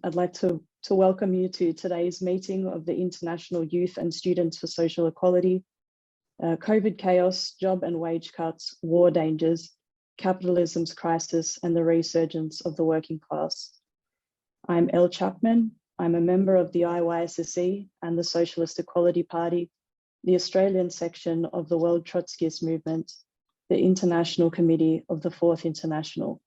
I'd like to welcome you to today's meeting of the International Youth and Students for Social Equality, COVID chaos, job and wage cuts, war dangers, capitalism's crisis, and the resurgence of the working class. I'm Elle Chapman. I'm a member of the IYSSE and the Socialist Equality Party, the Australian section of the World Trotskyist Movement, the International Committee of the Fourth International.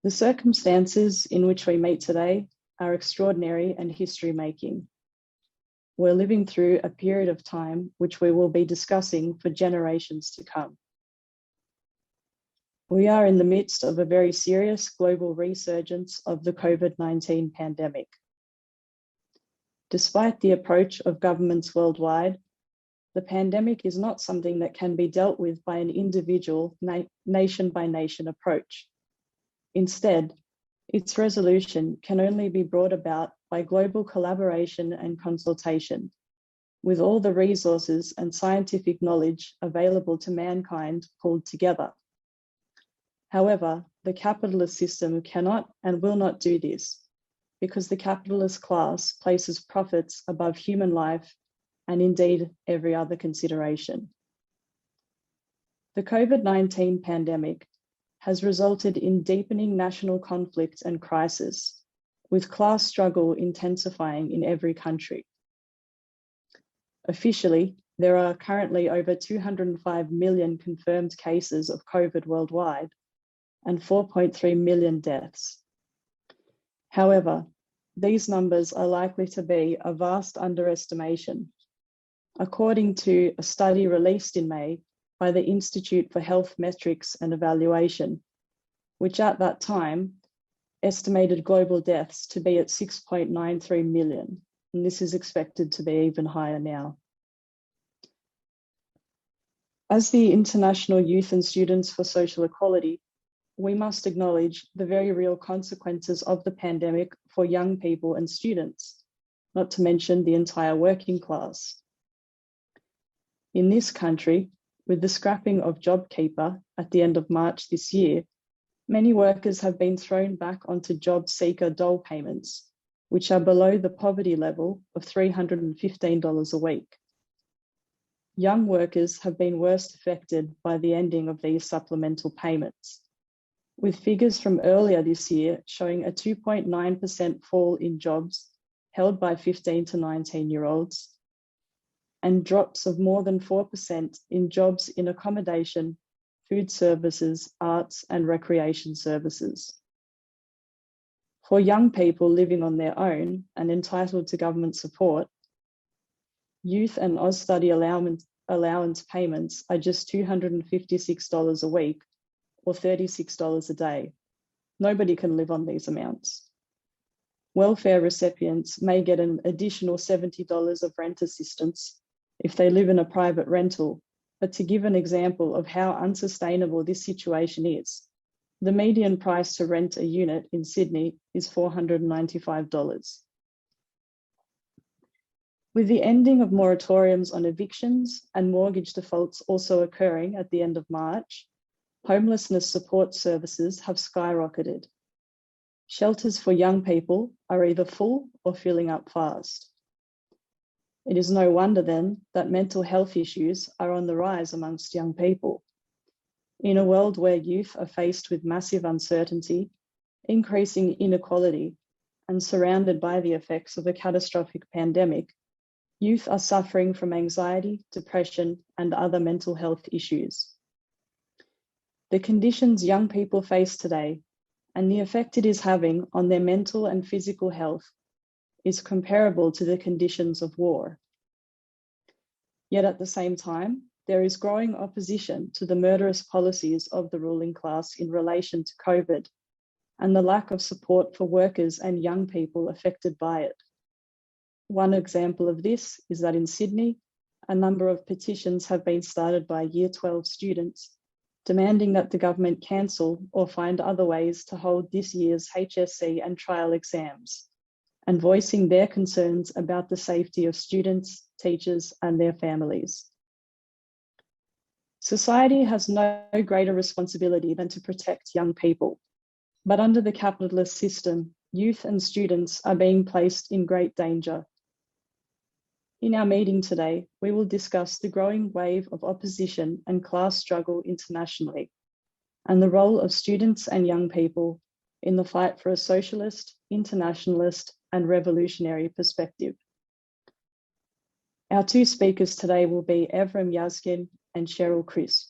The circumstances in which we meet today are extraordinary and history-making. We're living through a period of time which we will be discussing for generations to come. We are in the midst of a very serious global resurgence of the COVID-19 pandemic. Despite the approach of governments worldwide, the pandemic is not something that can be dealt with by an individual nation-by-nation approach. Instead, its resolution can only be brought about by global collaboration and consultation, with all the resources and scientific knowledge available to mankind pulled together. However, the capitalist system cannot and will not do this, because the capitalist class places profits above human life and indeed every other consideration. The COVID-19 pandemic has resulted in deepening national conflict and crisis, with class struggle intensifying in every country. Officially, there are currently over 205 million confirmed cases of COVID worldwide and 4.3 million deaths. However, these numbers are likely to be a vast underestimation. According to a study released in May by the Institute for Health Metrics and Evaluation, which at that time estimated global deaths to be at 6.93 million, and this is expected to be even higher now. As the International Youth and Students for Social Equality, we must acknowledge the very real consequences of the pandemic for young people and students, not to mention the entire working class. In this country, with the scrapping of JobKeeper at the end of March this year, many workers have been thrown back onto job seeker dole payments, which are below the poverty level of $315 a week. Young workers have been worst affected by the ending of these supplemental payments, with figures from earlier this year showing a 2.9% fall in jobs held by 15 to 19-year-olds, and drops of more than 4% in jobs in accommodation, food services, arts and recreation services. For young people living on their own and entitled to government support, youth and Austudy allowance payments are just $256 a week or $36 a day. Nobody can live on these amounts. Welfare recipients may get an additional $70 of rent assistance if they live in a private rental. But to give an example of how unsustainable this situation is, the median price to rent a unit in Sydney is $495. With the ending of moratoriums on evictions and mortgage defaults also occurring at the end of March, homelessness support services have skyrocketed. Shelters for young people are either full or filling up fast. It is no wonder then that mental health issues are on the rise amongst young people. In a world where youth are faced with massive uncertainty, increasing inequality, and surrounded by the effects of a catastrophic pandemic, youth are suffering from anxiety, depression, and other mental health issues. The conditions young people face today and the effect it is having on their mental and physical health is comparable to the conditions of war. Yet at the same time, there is growing opposition to the murderous policies of the ruling class in relation to COVID and the lack of support for workers and young people affected by it. One example of this is that in Sydney, a number of petitions have been started by Year 12 students demanding that the government cancel or find other ways to hold this year's HSC and trial exams, and voicing their concerns about the safety of students, teachers, and their families. Society has no greater responsibility than to protect young people, but under the capitalist system, youth and students are being placed in great danger. In our meeting today, we will discuss the growing wave of opposition and class struggle internationally, and the role of students and young people in the fight for a socialist, internationalist, and revolutionary perspective. Our two speakers today will be Evrim Yazgin and Cheryl Chris.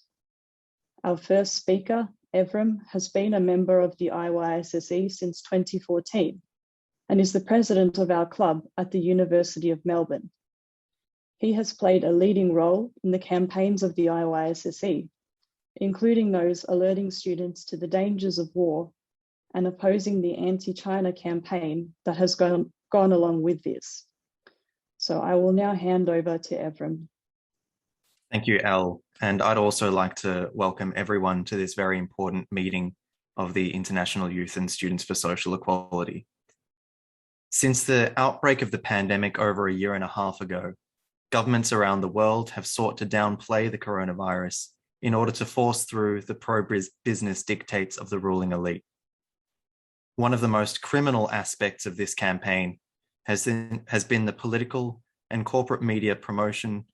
Our first speaker, Evrim, has been a member of the IYSSE since 2014 and is the president of our club at the University of Melbourne. He has played a leading role in the campaigns of the IYSSE, including those alerting students to the dangers of war and opposing the anti-China campaign that has gone along with this. So I will now hand over to Evrim. Thank you, Elle. And I'd also like to welcome everyone to this very important meeting of the International Youth and Students for Social Equality. Since the outbreak of the pandemic over a year and a half ago, governments around the world have sought to downplay the coronavirus in order to force through the pro-business dictates of the ruling elite. One of the most criminal aspects of this campaign has been the political and corporate media promotion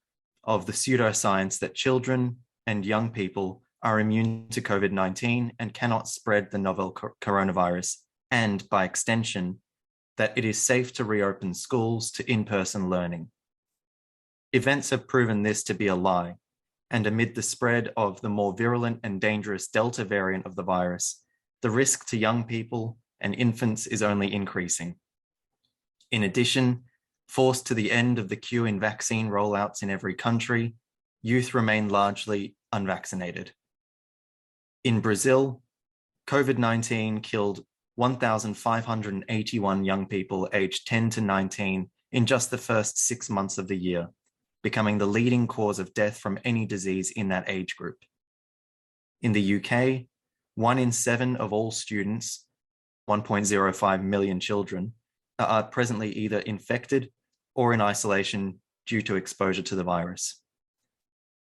of the pseudoscience that children and young people are immune to COVID-19 and cannot spread the novel coronavirus, and by extension, that it is safe to reopen schools to in-person learning. Events have proven this to be a lie, and amid the spread of the more virulent and dangerous Delta variant of the virus, the risk to young people and infants is only increasing. In addition, forced to the end of the queue in vaccine rollouts in every country, youth remain largely unvaccinated. In Brazil, COVID-19 killed 1,581 young people aged 10 to 19 in just the first 6 months of the year, becoming the leading cause of death from any disease in that age group. In the UK, 1 in 7 of all students, 1.05 million children, are presently either infected or in isolation due to exposure to the virus.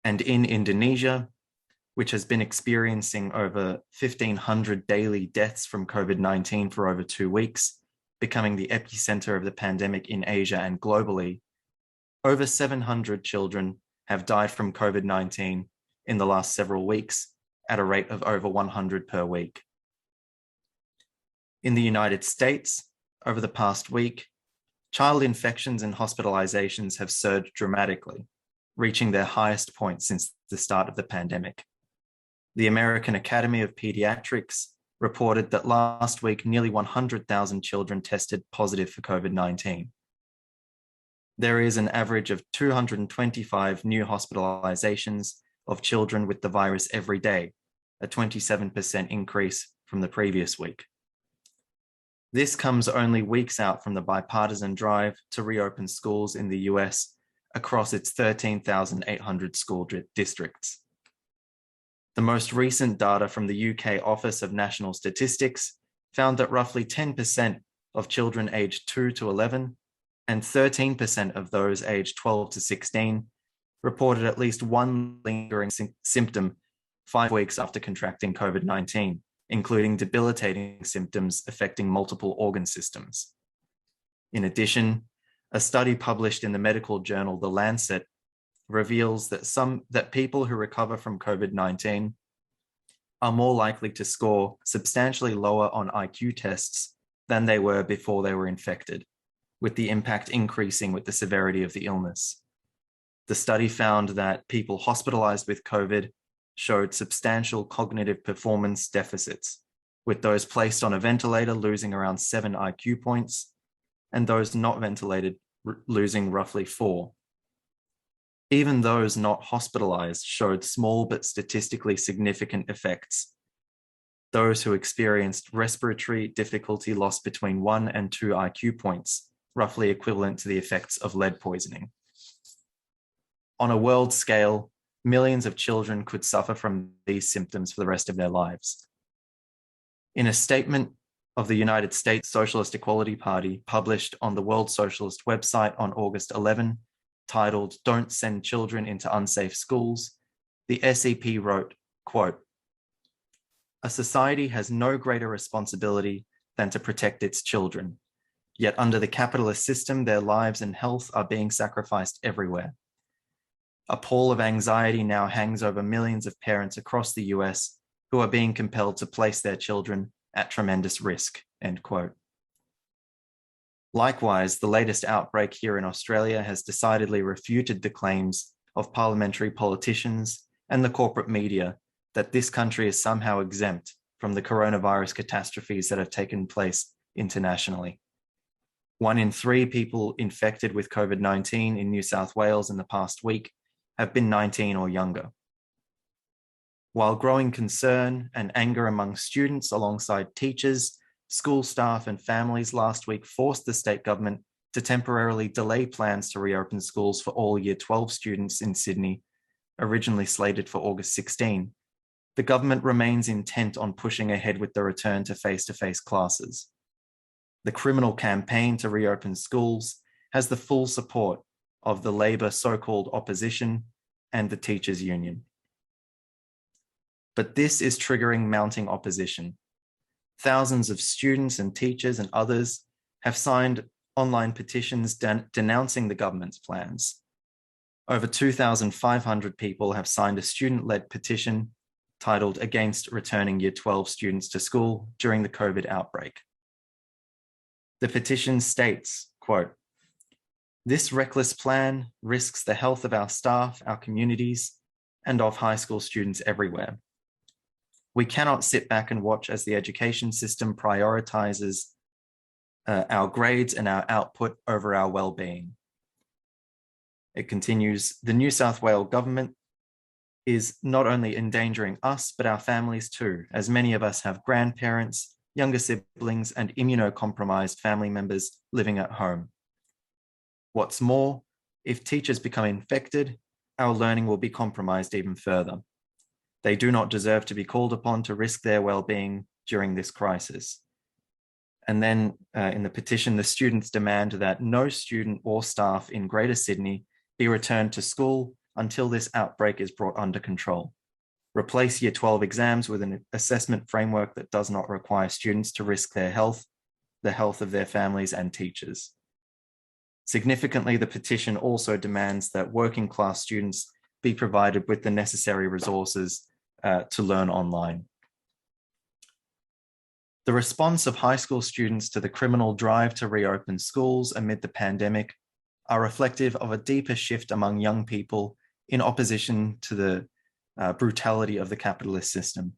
And in Indonesia, which has been experiencing over 1,500 daily deaths from COVID-19 for over 2 weeks, becoming the epicenter of the pandemic in Asia and globally, over 700 children have died from COVID-19 in the last several weeks at a rate of over 100 per week. In the United States, over the past week, child infections and hospitalizations have surged dramatically, reaching their highest point since the start of the pandemic. The American Academy of Pediatrics reported that last week, nearly 100,000 children tested positive for COVID-19. There is an average of 225 new hospitalizations of children with the virus every day, a 27% increase from the previous week. This comes only weeks out from the bipartisan drive to reopen schools in the US across its 13,800 school districts. The most recent data from the UK Office of National Statistics found that roughly 10% of children aged 2 to 11 and 13% of those aged 12 to 16 reported at least one lingering symptom 5 weeks after contracting COVID-19, including debilitating symptoms affecting multiple organ systems. In addition, a study published in the medical journal The Lancet reveals that people who recover from COVID-19 are more likely to score substantially lower on IQ tests than they were before they were infected, with the impact increasing with the severity of the illness. The study found that people hospitalized with COVID showed substantial cognitive performance deficits, with those placed on a ventilator losing around 7 IQ points and those not ventilated losing roughly 4. Even those not hospitalized showed small but statistically significant effects. Those who experienced respiratory difficulty lost between 1 and 2 IQ points, roughly equivalent to the effects of lead poisoning. On a world scale, millions of children could suffer from these symptoms for the rest of their lives. In a statement of the United States Socialist Equality Party published on the World Socialist website on August 11, titled "Don't Send Children into Unsafe Schools," the SEP wrote, quote, "A society has no greater responsibility than to protect its children. Yet under the capitalist system, their lives and health are being sacrificed everywhere. A pall of anxiety now hangs over millions of parents across the US who are being compelled to place their children at tremendous risk, end quote. Likewise, the latest outbreak here in Australia has decidedly refuted the claims of parliamentary politicians and the corporate media that this country is somehow exempt from the coronavirus catastrophes that have taken place internationally. 1 in 3 people infected with COVID-19 in New South Wales in the past week have been 19 or younger. While growing concern and anger among students alongside teachers, school staff and families last week forced the state government to temporarily delay plans to reopen schools for all Year 12 students in Sydney, originally slated for August 16, the government remains intent on pushing ahead with the return to face-to-face classes. The criminal campaign to reopen schools has the full support of the Labor so-called opposition and the teachers' union. But this is triggering mounting opposition. Thousands of students and teachers and others have signed online petitions denouncing the government's plans. Over 2,500 people have signed a student-led petition titled "Against Returning Year 12 Students to School During the COVID Outbreak." The petition states, quote, "This reckless plan risks the health of our staff, our communities, and of high school students everywhere. We cannot sit back and watch as the education system prioritizes our grades and our output over our well-being." It continues, "The New South Wales government is not only endangering us, but our families too, as many of us have grandparents, younger siblings, and immunocompromised family members living at home. What's more, if teachers become infected, our learning will be compromised even further. They do not deserve to be called upon to risk their well-being during this crisis." And then in the petition, the students demand that no student or staff in Greater Sydney be returned to school until this outbreak is brought under control. Replace Year 12 exams with an assessment framework that does not require students to risk their health, the health of their families and teachers. Significantly, the petition also demands that working class students be provided with the necessary resources to learn online. The response of high school students to the criminal drive to reopen schools amid the pandemic are reflective of a deeper shift among young people in opposition to the brutality of the capitalist system.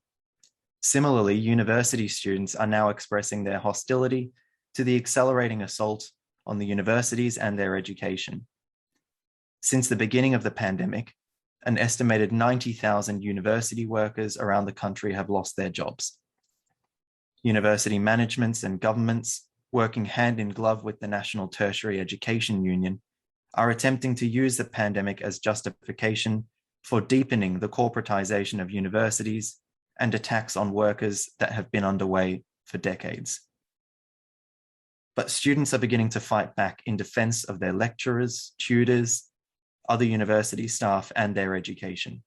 Similarly, university students are now expressing their hostility to the accelerating assault on the universities and their education. Since the beginning of the pandemic, an estimated 90,000 university workers around the country have lost their jobs. University managements and governments, working hand in glove with the National Tertiary Education Union, are attempting to use the pandemic as justification for deepening the corporatization of universities and attacks on workers that have been underway for decades. But students are beginning to fight back in defense of their lecturers, tutors, other university staff, and their education.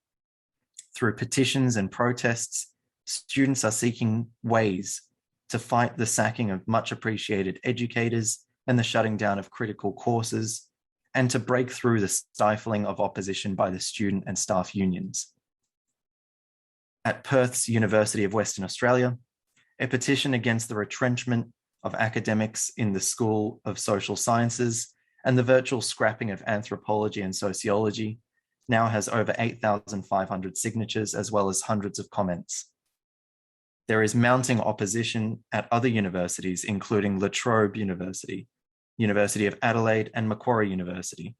Through petitions and protests, students are seeking ways to fight the sacking of much appreciated educators and the shutting down of critical courses, and to break through the stifling of opposition by the student and staff unions. At Perth's University of Western Australia, a petition against the retrenchment of academics in the School of Social Sciences and the virtual scrapping of anthropology and sociology now has over 8,500 signatures, as well as hundreds of comments. There is mounting opposition at other universities, including La Trobe University, University of Adelaide, and Macquarie University,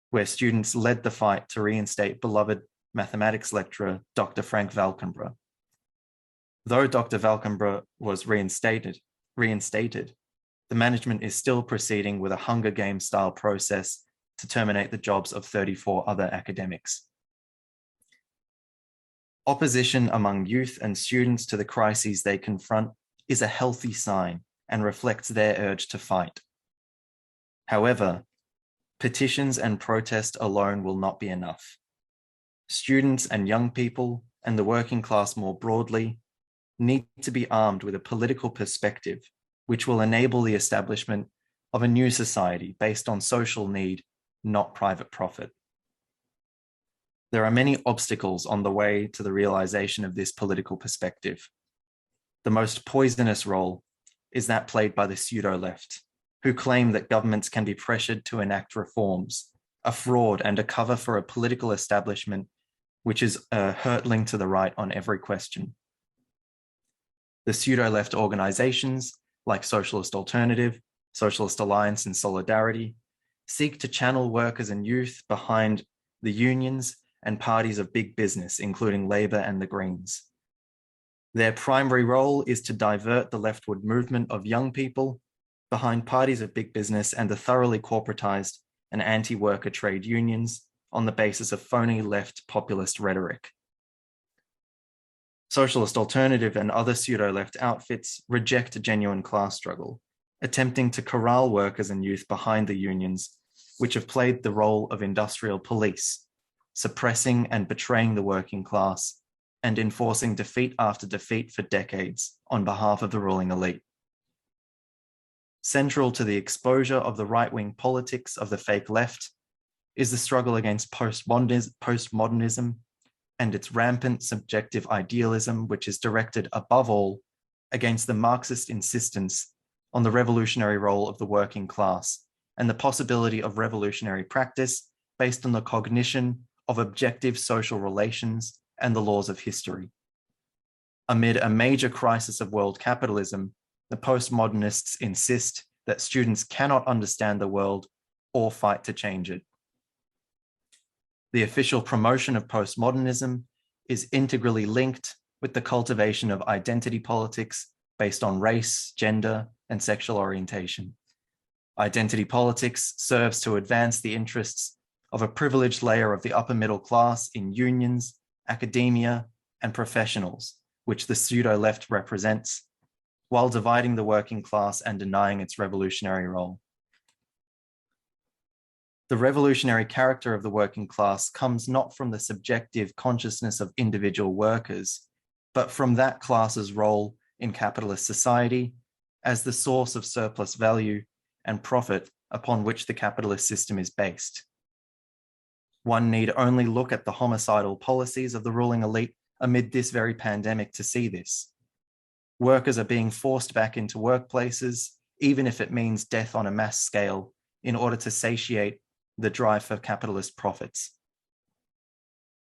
where students led the fight to reinstate beloved mathematics lecturer, Dr. Frank Valkenborough. Though Dr. Valkenborough was reinstated, the management is still proceeding with a Hunger Games style process to terminate the jobs of 34 other academics. Opposition among youth and students to the crises they confront is a healthy sign and reflects their urge to fight. However, petitions and protest alone will not be enough. Students and young people, and the working class more broadly, need to be armed with a political perspective which will enable the establishment of a new society based on social need, not private profit. There are many obstacles on the way to the realization of this political perspective. The most poisonous role is that played by the pseudo-left, who claim that governments can be pressured to enact reforms, a fraud and a cover for a political establishment which is hurtling to the right on every question. The pseudo-left organizations like Socialist Alternative, Socialist Alliance and Solidarity seek to channel workers and youth behind the unions and parties of big business, including Labour and the Greens. Their primary role is to divert the leftward movement of young people behind parties of big business and the thoroughly corporatized and anti-worker trade unions on the basis of phony left populist rhetoric. Socialist Alternative and other pseudo-left outfits reject a genuine class struggle, attempting to corral workers and youth behind the unions, which have played the role of industrial police, suppressing and betraying the working class and enforcing defeat after defeat for decades on behalf of the ruling elite. Central to the exposure of the right-wing politics of the fake left is the struggle against postmodernism and its rampant subjective idealism, which is directed above all against the Marxist insistence on the revolutionary role of the working class and the possibility of revolutionary practice based on the cognition of objective social relations and the laws of history. Amid a major crisis of world capitalism, the postmodernists insist that students cannot understand the world or fight to change it. The official promotion of postmodernism is integrally linked with the cultivation of identity politics based on race, gender, and sexual orientation. Identity politics serves to advance the interests of a privileged layer of the upper middle class in unions, academia, and professionals, which the pseudo-left represents, while dividing the working class and denying its revolutionary role. The revolutionary character of the working class comes not from the subjective consciousness of individual workers, but from that class's role in capitalist society as the source of surplus value and profit upon which the capitalist system is based. One need only look at the homicidal policies of the ruling elite amid this very pandemic to see this. Workers are being forced back into workplaces, even if it means death on a mass scale, in order to satiate the drive for capitalist profits.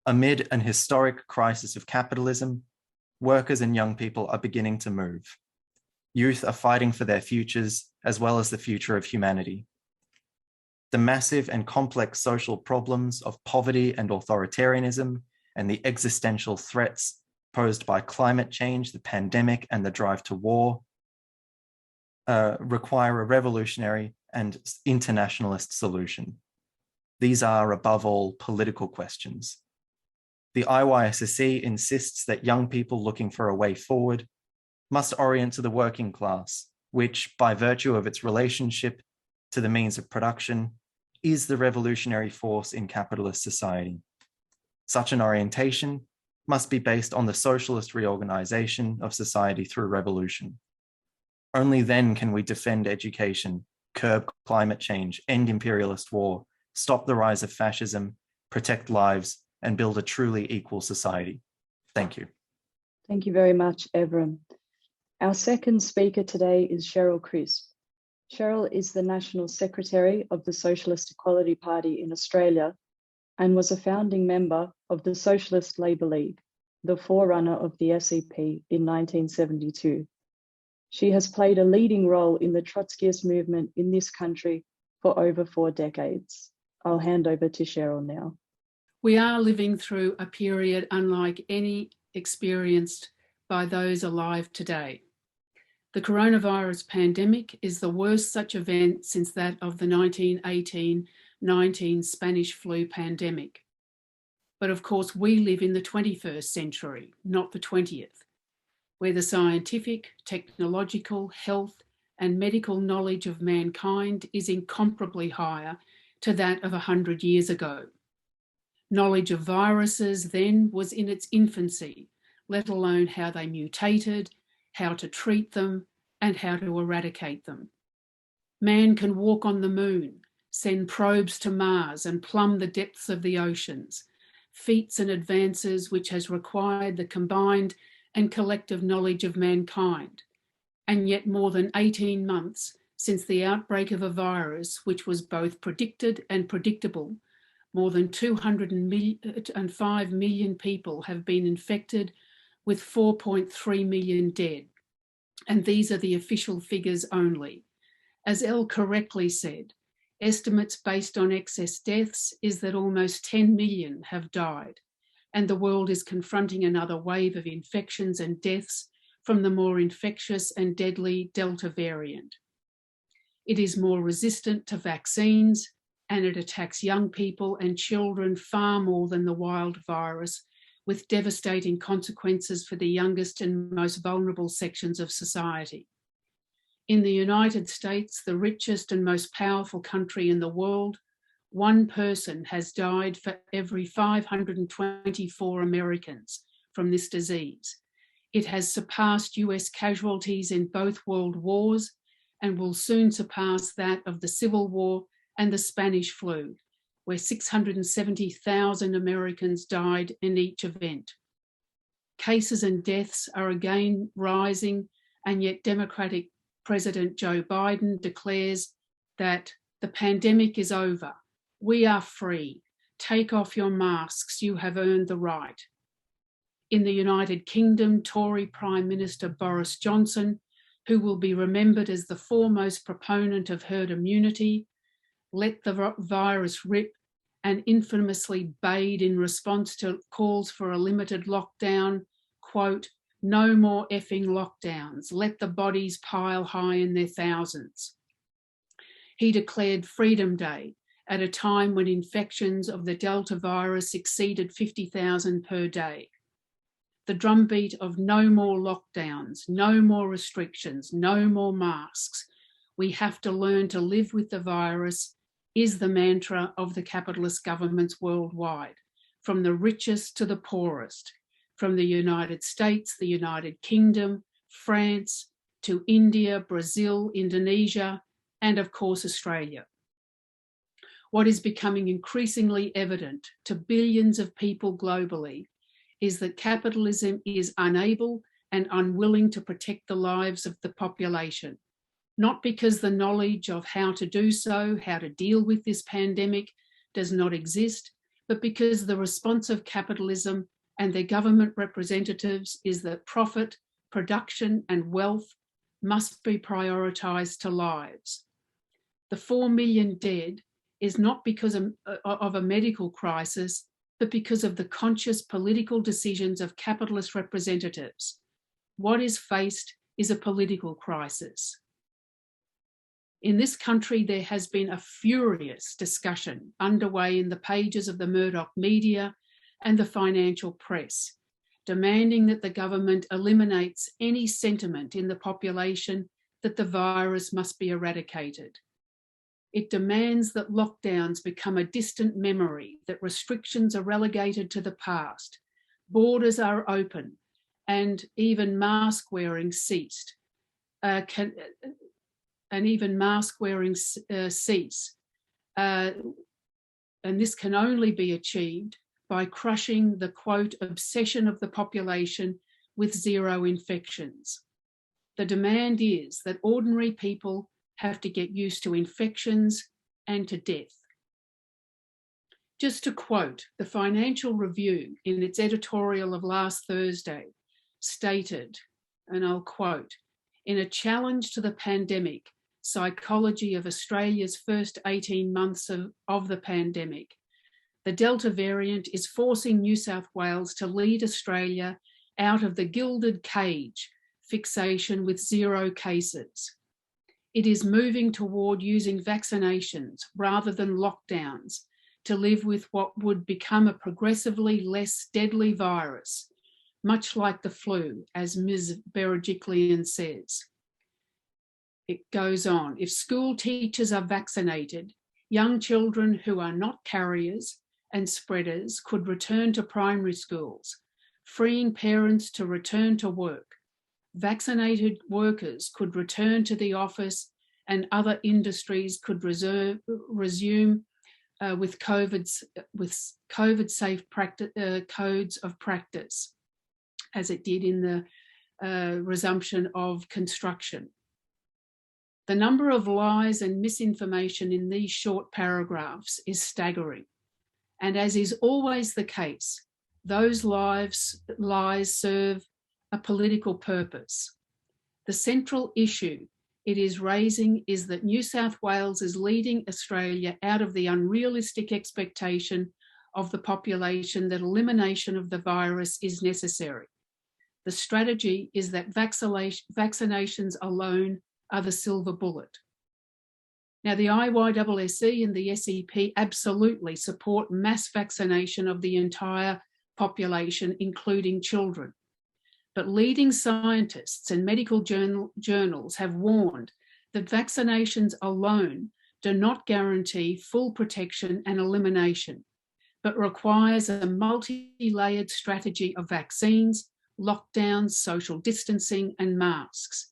Amid an historic crisis of capitalism, workers and young people are beginning to move. Youth are fighting for their futures as well as the future of humanity. The massive and complex social problems of poverty and authoritarianism and the existential threats posed by climate change, the pandemic, and the drive to war require a revolutionary and internationalist solution. These are, above all, political questions. The IYSSE insists that young people looking for a way forward must orient to the working class, which, by virtue of its relationship to the means of production, is the revolutionary force in capitalist society. Such an orientation must be based on the socialist reorganization of society through revolution. Only then can we defend education, curb climate change, end imperialist war, stop the rise of fascism, protect lives, and build a truly equal society. Thank you. Thank you very much, Evren. Our second speaker today is Cheryl Crisp. Cheryl is the National Secretary of the Socialist Equality Party in Australia and was a founding member of the Socialist Labour League, the forerunner of the SEP in 1972. She has played a leading role in the Trotskyist movement in this country for over 4 decades. I'll hand over to Cheryl now. We are living through a period unlike any experienced by those alive today. The coronavirus pandemic is the worst such event since that of the 1918-19 Spanish flu pandemic. But of course, we live in the 21st century, not the 20th, where the scientific, technological, health, and medical knowledge of mankind is incomparably higher to that of 100 years ago. Knowledge of viruses then was in its infancy, let alone how they mutated, how to treat them, and how to eradicate them. Man can walk on the moon, send probes to Mars and plumb the depths of the oceans, feats and advances which has required the combined and collective knowledge of mankind. And yet more than 18 months since the outbreak of a virus which was both predicted and predictable, more than 205 million people have been infected, with 4.3 million dead. And these are the official figures only. As Elle correctly said, estimates based on excess deaths is that almost 10 million have died, and the world is confronting another wave of infections and deaths from the more infectious and deadly Delta variant. It is more resistant to vaccines, and it attacks young people and children far more than the wild virus, with devastating consequences for the youngest and most vulnerable sections of society. In the United States, the richest and most powerful country in the world, one person has died for every 524 Americans from this disease. It has surpassed US casualties in both world wars and will soon surpass that of the Civil War and the Spanish flu, where 670,000 Americans died in each event. Cases and deaths are again rising, and yet Democratic President Joe Biden declares that the pandemic is over. We are free. Take off your masks. You have earned the right. In the United Kingdom, Tory Prime Minister Boris Johnson, who will be remembered as the foremost proponent of herd immunity, let the virus rip and infamously bayed in response to calls for a limited lockdown, quote, "No more effing lockdowns. Let the bodies pile high in their thousands." He declared Freedom Day at a time when infections of the Delta virus exceeded 50,000 per day. The drumbeat of no more lockdowns, no more restrictions, no more masks. We have to learn to live with the virus is the mantra of the capitalist governments worldwide, from the richest to the poorest, from the United States, the United Kingdom, France, to India, Brazil, Indonesia, and of course, Australia. What is becoming increasingly evident to billions of people globally is that capitalism is unable and unwilling to protect the lives of the population, not because the knowledge of how to do so, how to deal with this pandemic does not exist, but because the response of capitalism and their government representatives is that profit, production, and wealth must be prioritised to lives. The 4 million dead is not because of a medical crisis, but because of the conscious political decisions of capitalist representatives. What is faced is a political crisis. In this country, there has been a furious discussion underway in the pages of the Murdoch media and the financial press, demanding that the government eliminates any sentiment in the population that the virus must be eradicated. It demands that lockdowns become a distant memory, that restrictions are relegated to the past, borders are open, and even mask wearing ceased. And this can only be achieved by crushing the, quote, obsession of the population with zero infections. The demand is that ordinary people have to get used to infections and to death. Just to quote, the Financial Review in its editorial of last Thursday stated, and I'll quote, "In a challenge to the pandemic, psychology of Australia's first 18 months of the pandemic, the Delta variant is forcing New South Wales to lead Australia out of the gilded cage fixation with zero cases. It is moving toward using vaccinations rather than lockdowns to live with what would become a progressively less deadly virus, much like the flu, as Ms. Berejiklian says." It goes on, "If school teachers are vaccinated, young children who are not carriers and spreaders could return to primary schools, freeing parents to return to work. vaccinated workers could return to the office and other industries could resume with COVID-safe codes of practice, as it did in the resumption of construction. The number of lies and misinformation in these short paragraphs is staggering. And as is always the case, those lies serve a political purpose. The central issue it is raising is that New South Wales is leading Australia out of the unrealistic expectation of the population that elimination of the virus is necessary. The strategy is that vaccinations alone are the silver bullet. Now, the IYSSE and the SEP absolutely support mass vaccination of the entire population, including children. But leading scientists and medical journals have warned that vaccinations alone do not guarantee full protection and elimination, but requires a multi-layered strategy of vaccines, lockdowns, social distancing, and masks.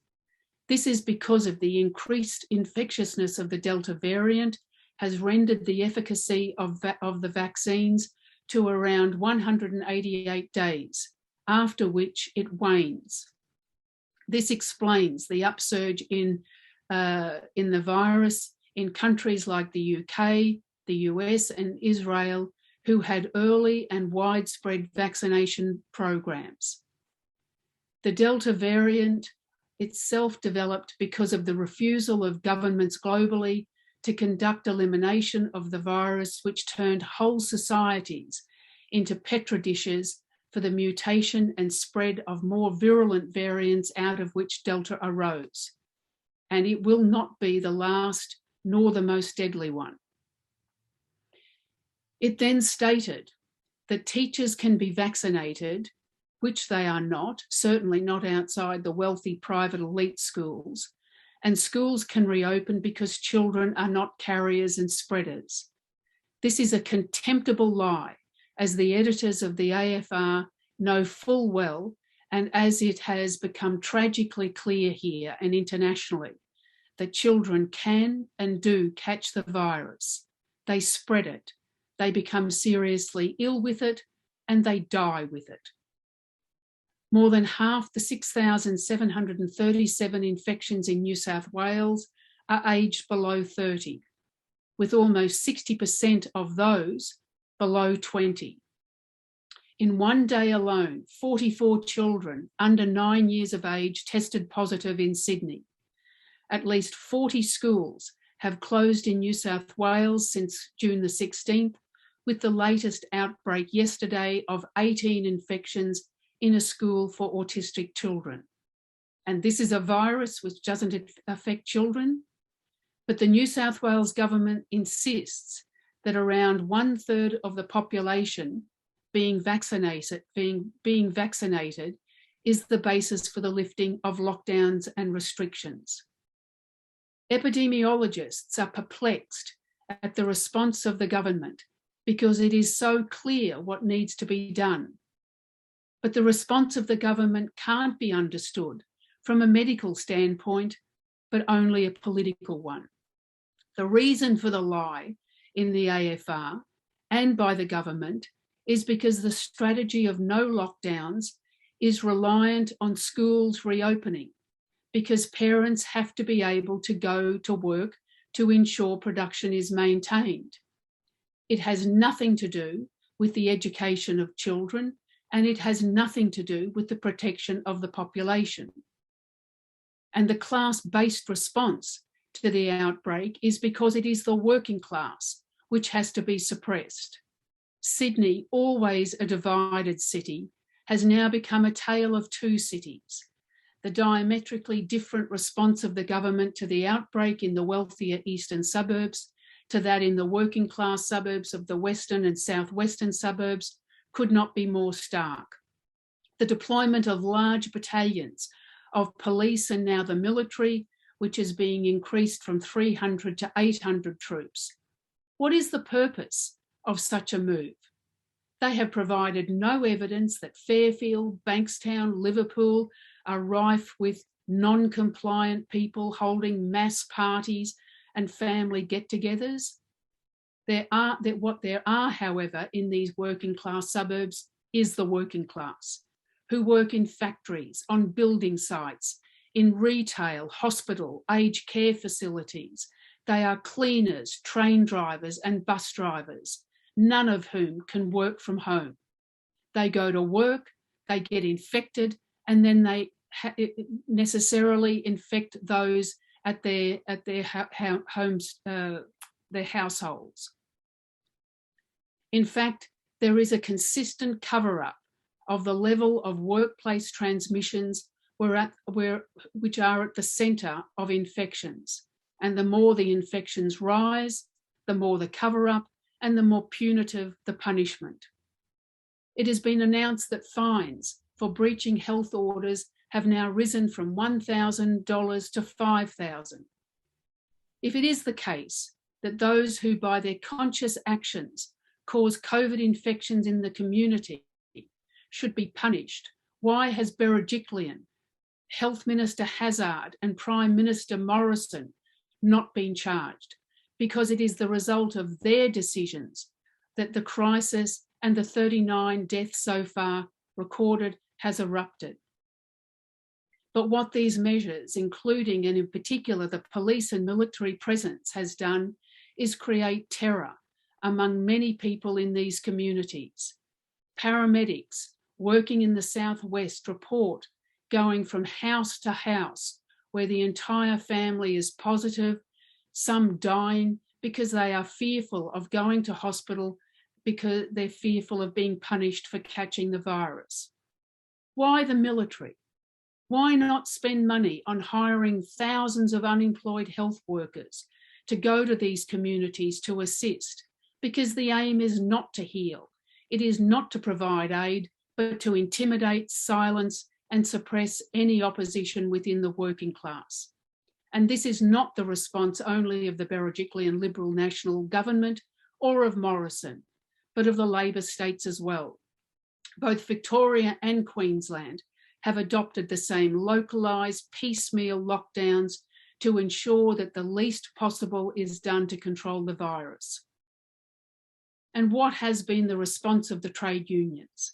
This is because of the increased infectiousness of the Delta variant has rendered the efficacy of the vaccines to around 188 days, after which it wanes. This explains the upsurge in the virus in countries like the UK, the US, and Israel, who had early and widespread vaccination programs. The Delta variant itself developed because of the refusal of governments globally to conduct elimination of the virus, which turned whole societies into petri dishes for the mutation and spread of more virulent variants out of which Delta arose. And it will not be the last nor the most deadly one. It then stated that teachers can be vaccinated, which they are not, certainly not outside the wealthy private elite schools, and schools can reopen because children are not carriers and spreaders. This is a contemptible lie, as the editors of the AFR know full well, and as it has become tragically clear here and internationally, that children can and do catch the virus. They spread it, they become seriously ill with it, and they die with it. More than half the 6,737 infections in New South Wales are aged below 30, with almost 60% of those below 20. In one day alone, 44 children under 9 years of age tested positive in Sydney. At least 40 schools have closed in New South Wales since June the 16th, with the latest outbreak yesterday of 18 infections in a school for autistic children. And this is a virus which doesn't affect children, but the New South Wales government insists that around 1/3 of the population being vaccinated is the basis for the lifting of lockdowns and restrictions. Epidemiologists are perplexed at the response of the government because it is so clear what needs to be done. But the response of the government can't be understood from a medical standpoint, but only a political one. The reason for the lie in the AFR and by the government is because the strategy of no lockdowns is reliant on schools reopening, because parents have to be able to go to work to ensure production is maintained. It has nothing to do with the education of children, and it has nothing to do with the protection of the population. And the class-based response to the outbreak is because it is the working class which has to be suppressed. Sydney, always a divided city, has now become a tale of two cities. The diametrically different response of the government to the outbreak in the wealthier eastern suburbs to that in the working class suburbs of the western and southwestern suburbs could not be more stark. The deployment of large battalions of police and now the military, which is being increased from 300 to 800 troops. What is the purpose of such a move? They have provided no evidence that Fairfield, Bankstown, Liverpool are rife with non-compliant people holding mass parties and family get-togethers. What there are, however, in these working class suburbs is the working class, who work in factories, on building sites, in retail, hospital, aged care facilities. They are cleaners, train drivers and bus drivers, none of whom can work from home. They go to work, they get infected, and then they necessarily infect those at their homes, their households. In fact, there is a consistent cover-up of the level of workplace transmissions which are at the centre of infections. And the more the infections rise, the more the cover-up and the more punitive the punishment. It has been announced that fines for breaching health orders have now risen from $1,000 to $5,000. If it is the case that those who by their conscious actions cause COVID infections in the community should be punished, why has Berejiklian, Health Minister Hazard and Prime Minister Morrison not been charged? Because it is the result of their decisions that the crisis and the 39 deaths so far recorded has erupted. But what these measures, including and in particular the police and military presence, has done is create terror among many people in these communities. Paramedics working in the southwest report going from house to house where the entire family is positive, some dying because they are fearful of going to hospital because they're fearful of being punished for catching the virus. Why the military? Why not spend money on hiring thousands of unemployed health workers to go to these communities to assist? Because the aim is not to heal. It is not to provide aid, but to intimidate, silence, and suppress any opposition within the working class. And this is not the response only of the Berejiklian Liberal National Government or of Morrison, but of the Labor states as well. Both Victoria and Queensland have adopted the same localised, piecemeal lockdowns to ensure that the least possible is done to control the virus. And what has been the response of the trade unions?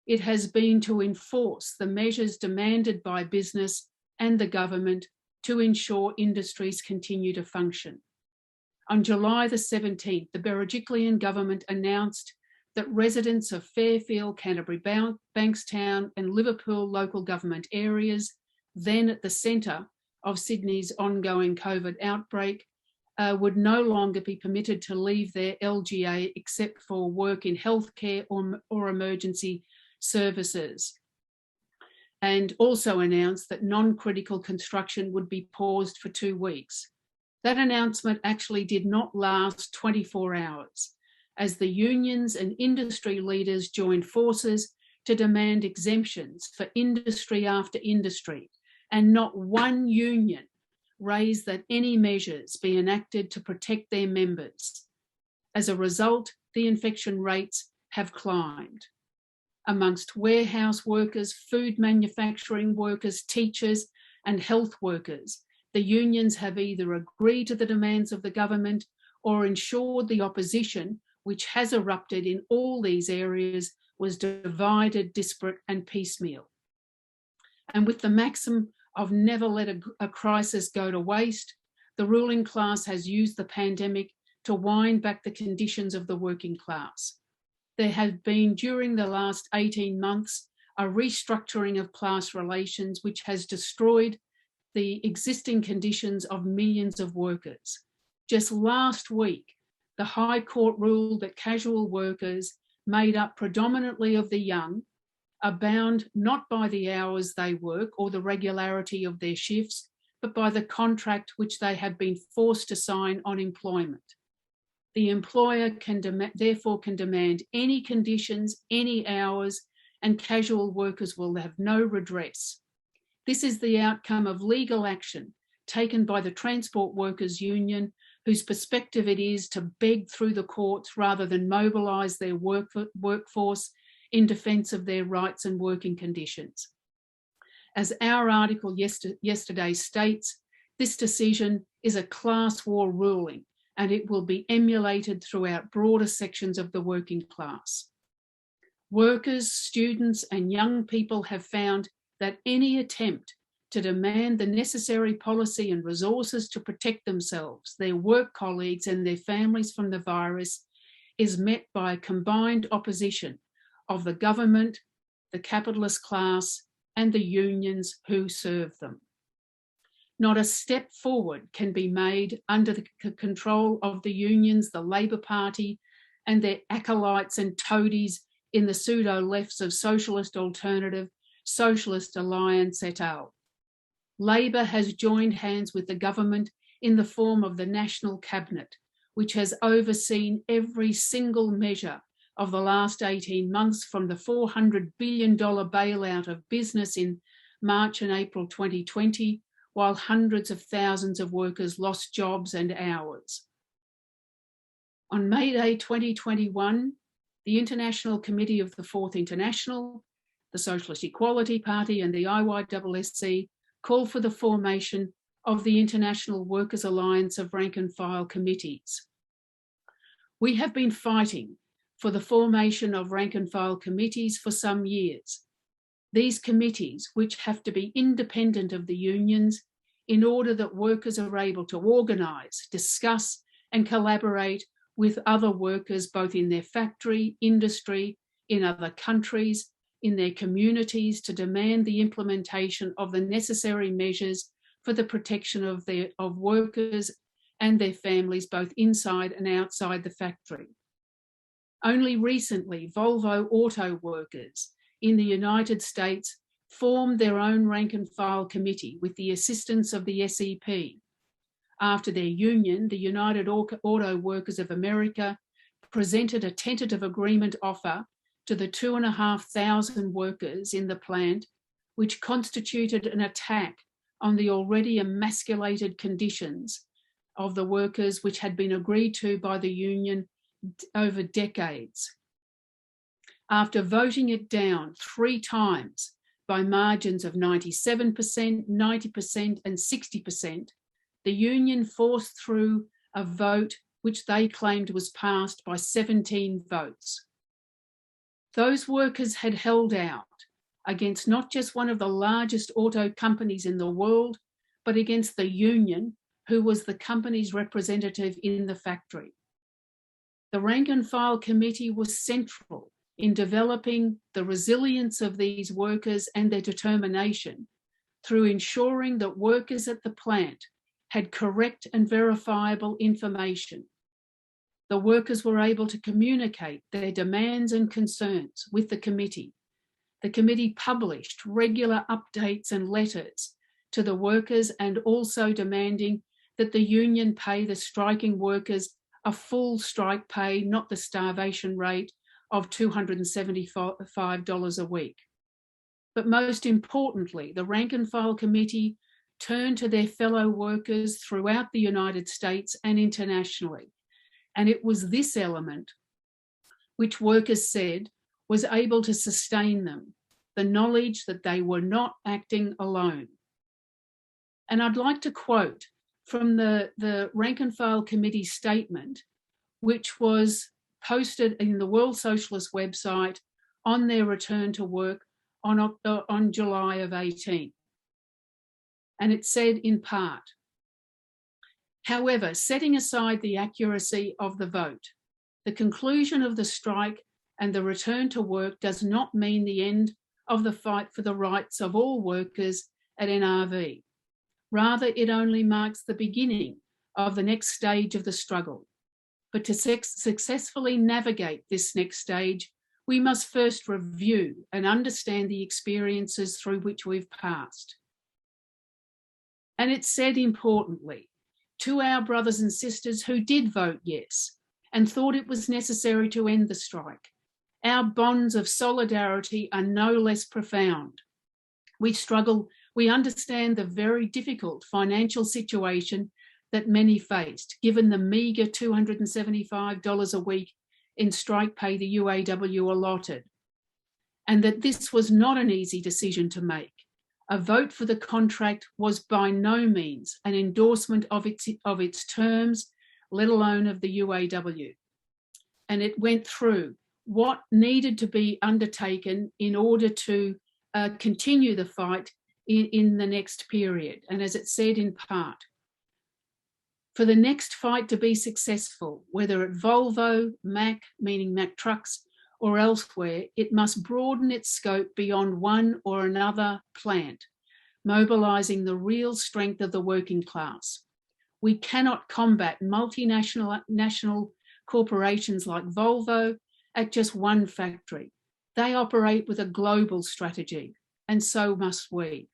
It has been to enforce the measures demanded by business and the government to ensure industries continue to function. On July the 17th, the Berejiklian government announced that residents of Fairfield, Canterbury, Bankstown and Liverpool local government areas, then at the centre of Sydney's ongoing COVID outbreak, would no longer be permitted to leave their LGA except for work in healthcare or emergency services. And also announced that non-critical construction would be paused for 2 weeks. That announcement actually did not last 24 hours, as the unions and industry leaders joined forces to demand exemptions for industry after industry, and not one union raised that any measures be enacted to protect their members. As a result, the infection rates have climbed. Amongst warehouse workers, food manufacturing workers, teachers and health workers, the unions have either agreed to the demands of the government or ensured the opposition, which has erupted in all these areas, was divided, disparate and piecemeal. And with the maxim of never let a crisis go to waste, the ruling class has used the pandemic to wind back the conditions of the working class. There has been, during the last 18 months, a restructuring of class relations which has destroyed the existing conditions of millions of workers. Just last week, the High Court ruled that casual workers, made up predominantly of the young, are bound not by the hours they work or the regularity of their shifts, but by the contract which they have been forced to sign on employment. The employer therefore can demand any conditions, any hours, and casual workers will have no redress. This is the outcome of legal action taken by the Transport Workers Union, whose perspective it is to beg through the courts rather than mobilise their workforce in defence of their rights and working conditions. As our article yesterday states, this decision is a class war ruling, and it will be emulated throughout broader sections of the working class. Workers, students, and young people have found that any attempt to demand the necessary policy and resources to protect themselves, their work colleagues, and their families from the virus is met by a combined opposition of the government, the capitalist class, and the unions who serve them. Not a step forward can be made under the control of the unions, the Labor Party, and their acolytes and toadies in the pseudo-lefts of Socialist Alternative, Socialist Alliance et al. Labor has joined hands with the government in the form of the National Cabinet, which has overseen every single measure of the last 18 months, from the $400 billion bailout of business in March and April 2020, while hundreds of thousands of workers lost jobs and hours. On May Day 2021, the International Committee of the Fourth International, the Socialist Equality Party, and the IYSSC called for the formation of the International Workers' Alliance of Rank and File Committees. We have been fighting for the formation of rank and file committees for some years. These committees, which have to be independent of the unions in order that workers are able to organise, discuss, and collaborate with other workers, both in their factory, industry, in other countries, in their communities, to demand the implementation of the necessary measures for the protection of workers and their families, both inside and outside the factory. Only recently, Volvo auto workers in the United States formed their own rank and file committee with the assistance of the SEP, after their union, the United Auto Workers of America, presented a tentative agreement offer to the 2,500 workers in the plant, which constituted an attack on the already emasculated conditions of the workers, which had been agreed to by the union over decades. After voting it down 3 times by margins of 97%, 90%, and 60%, the union forced through a vote which they claimed was passed by 17 votes. Those workers had held out against not just one of the largest auto companies in the world, but against the union, who was the company's representative in the factory. The Rank and File Committee was central in developing the resilience of these workers and their determination through ensuring that workers at the plant had correct and verifiable information. The workers were able to communicate their demands and concerns with the committee. The committee published regular updates and letters to the workers, and also demanding that the union pay the striking workers a full strike pay, not the starvation rate of $275 a week. But most importantly, the Rank and File Committee turned to their fellow workers throughout the United States and internationally. And it was this element which workers said was able to sustain them, the knowledge that they were not acting alone. And I'd like to quote from the Rank and File Committee statement, which was posted in the World Socialist website on their return to work on July of 18. And it said in part, however, setting aside the accuracy of the vote, the conclusion of the strike and the return to work does not mean the end of the fight for the rights of all workers at NRV. Rather, it only marks the beginning of the next stage of the struggle. But to successfully navigate this next stage, we must first review and understand the experiences through which we've passed. And it said importantly, to our brothers and sisters who did vote yes and thought it was necessary to end the strike, our bonds of solidarity are no less profound. We understand the very difficult financial situation that many faced, given the meagre $275 a week in strike pay the UAW allotted, and that this was not an easy decision to make, A vote for the contract was by no means an endorsement of its terms, let alone of the UAW. And it went through what needed to be undertaken in order to continue the fight in the next period. And as it said in part, for the next fight to be successful, whether at Volvo, Mack, meaning Mack Trucks, or elsewhere, it must broaden its scope beyond one or another plant, mobilising the real strength of the working class. We cannot combat national corporations like Volvo at just one factory. They operate with a global strategy, and so must we.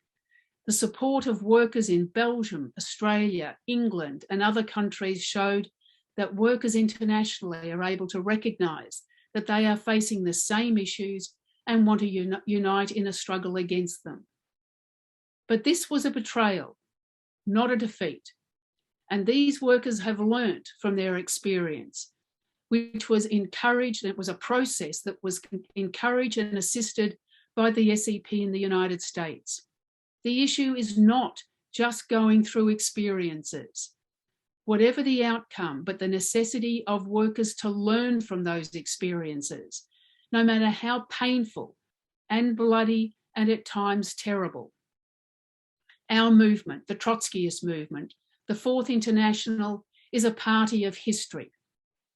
The support of workers in Belgium, Australia, England, and other countries showed that workers internationally are able to recognise that they are facing the same issues and want to unite in a struggle against them. But this was a betrayal, not a defeat. And these workers have learnt from their experience, which was encouraged. It was a process that was encouraged and assisted by the SEP in the United States. The issue is not just going through experiences, whatever the outcome, but the necessity of workers to learn from those experiences, no matter how painful and bloody and at times terrible. Our movement, the Trotskyist movement, the Fourth International, is a party of history,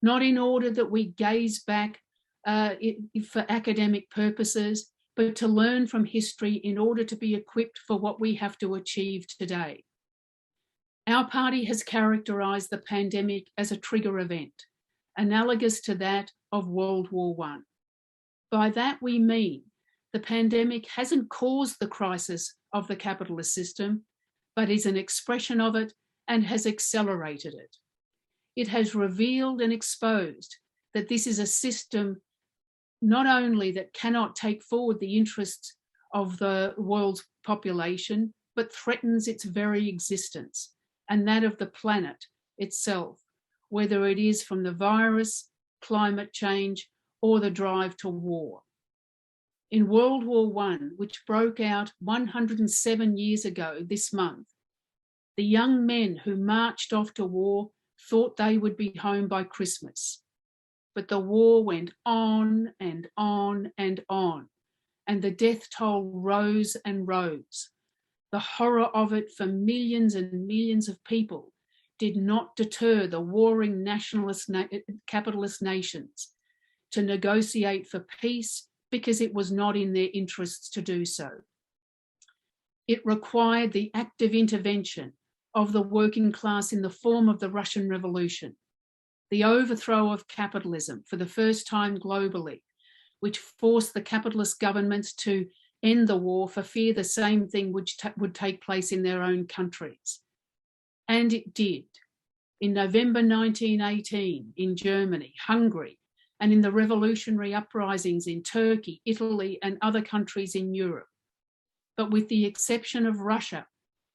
not in order that we gaze back for academic purposes, but to learn from history in order to be equipped for what we have to achieve today. Our party has characterised the pandemic as a trigger event, analogous to that of World War I. By that we mean the pandemic hasn't caused the crisis of the capitalist system, but is an expression of it and has accelerated it. It has revealed and exposed that this is a system not only that cannot take forward the interests of the world's population, but threatens its very existence and that of the planet itself, whether it is from the virus, climate change, or the drive to war. In World War I, which broke out 107 years ago this month, the young men who marched off to war thought they would be home by Christmas. But the war went on and on and on, and the death toll rose and rose. The horror of it for millions and millions of people did not deter the warring nationalist capitalist nations to negotiate for peace because it was not in their interests to do so. It required the active intervention of the working class in the form of the Russian Revolution, the overthrow of capitalism for the first time globally, which forced the capitalist governments to end the war for fear the same thing would take place in their own countries. And it did. In November 1918, in Germany, Hungary, and in the revolutionary uprisings in Turkey, Italy, and other countries in Europe. But with the exception of Russia,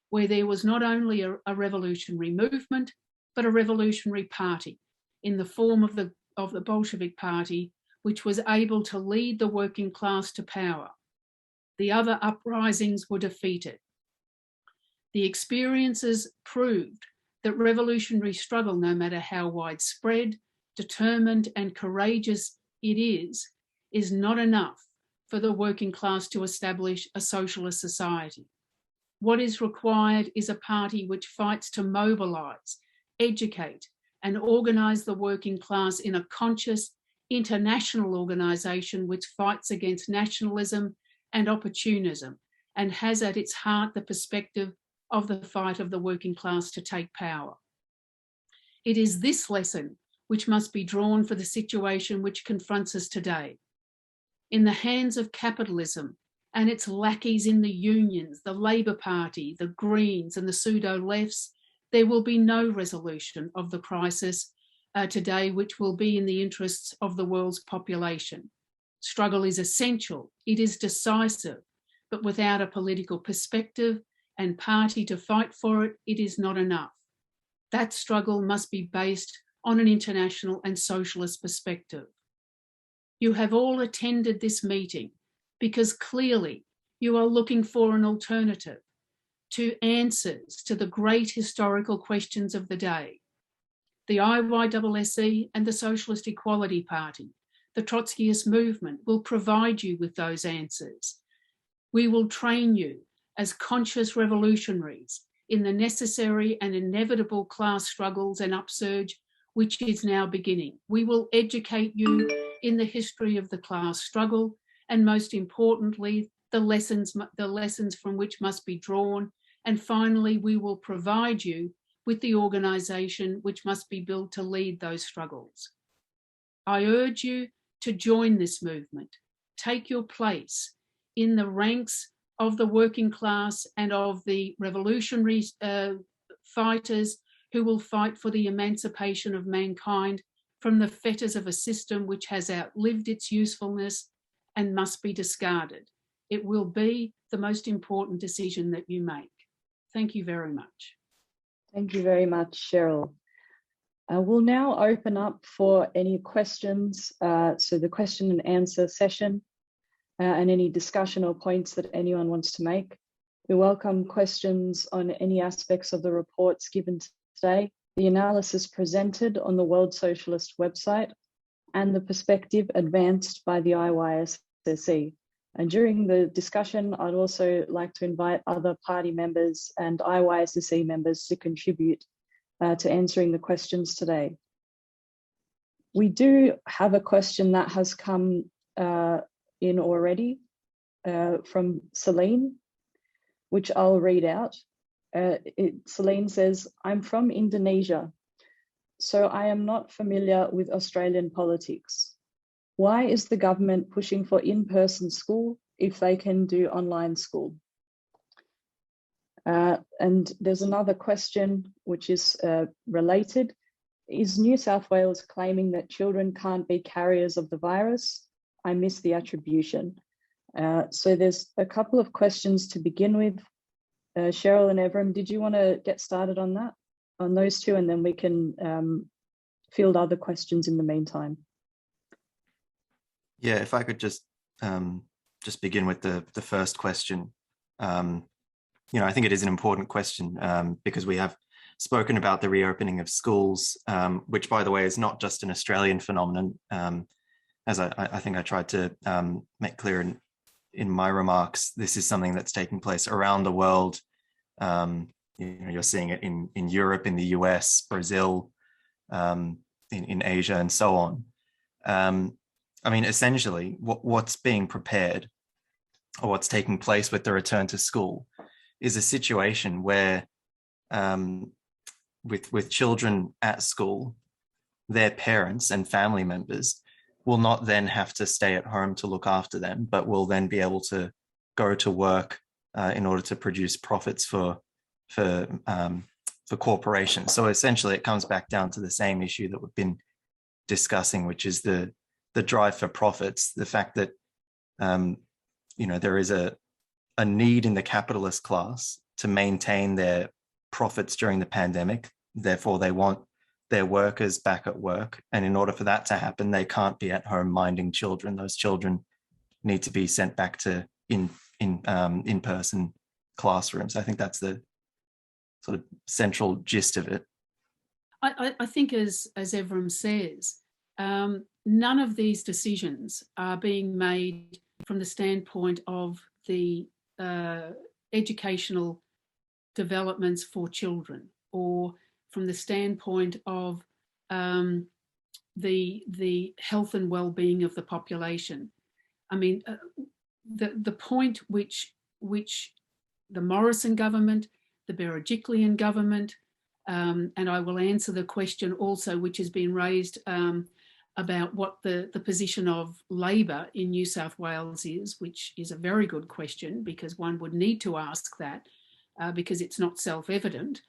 where there was not only a revolutionary movement, but a revolutionary party in the form of the Bolshevik Party, which was able to lead the working class to power. The other uprisings were defeated. The experiences proved that revolutionary struggle, no matter how widespread, determined and courageous it is not enough for the working class to establish a socialist society. What is required is a party which fights to mobilise, educate, and organise the working class in a conscious international organisation which fights against nationalism and opportunism and has at its heart the perspective of the fight of the working class to take power. It is this lesson which must be drawn for the situation which confronts us today. In the hands of capitalism and its lackeys in the unions, the Labour Party, the Greens and the pseudo-lefts, there will be no resolution of the crisis today which will be in the interests of the world's population. Struggle is essential, it is decisive, but without a political perspective and party to fight for it, it is not enough. That struggle must be based on an international and socialist perspective. You have all attended this meeting because clearly You are looking for an alternative to answers to the great historical questions of the day. The IYSSE and the Socialist Equality Party, the Trotskyist movement, will provide you with those answers. We will train you as conscious revolutionaries in the necessary and inevitable class struggles and upsurge which is now beginning. We will educate you in the history of the class struggle, and most importantly, the lessons from which must be drawn. And finally, we will provide you with the organisation which must be built to lead those struggles. I urge you to join this movement. Take your place in the ranks of the working class and of the revolutionary fighters who will fight for the emancipation of mankind from the fetters of a system which has outlived its usefulness and must be discarded. It will be the most important decision that you make. Thank you very much. Thank you very much, Cheryl. We'll now open up for any questions, so the question and answer session, and any discussion or points that anyone wants to make. We welcome questions on any aspects of the reports given today, the analysis presented on the World Socialist website, and the perspective advanced by the IYSSE. And during the discussion, I'd also like to invite other party members and IYSSE members to contribute to answering the questions today. We do have a question that has come in already from Celine, which I'll read out. Celine says, I'm from Indonesia, so I am not familiar with Australian politics. Why is the government pushing for in-person school if they can do online school? And there's another question which is related. Is New South Wales claiming that children can't be carriers of the virus? I missed the attribution. So there's a couple of questions to begin with. Cheryl and Evram, did you want to get started on that, on those two, and then we can field other questions in the meantime? Yeah, if I could just begin with the first question. I think it is an important question because we have spoken about the reopening of schools, which, by the way, is not just an Australian phenomenon. As I think I tried to make clear in my remarks, this is something that's taking place around the world. You're seeing it in Europe, in the US, Brazil, in Asia, and so on. Essentially, what's being prepared, or what's taking place with the return to school, is a situation where, with children at school, their parents and family members will not then have to stay at home to look after them, but will then be able to go to work in order to produce profits for corporations. So essentially, it comes back down to the same issue that we've been discussing, which is the drive for profits. The fact that there is a need in the capitalist class to maintain their profits during the pandemic. Therefore, they want their workers back at work. And in order for that to happen, they can't be at home minding children. Those children need to be sent back to in-person classrooms. I think that's the sort of central gist of it. I think, as Evram says, none of these decisions are being made from the standpoint of the educational developments for children, or from the standpoint of the health and well-being of the population. The point which the Morrison government, the Berejiklian government, and I will answer the question also which has been raised about what the position of Labor in New South Wales is, which is a very good question, because one would need to ask that because it's not self-evident.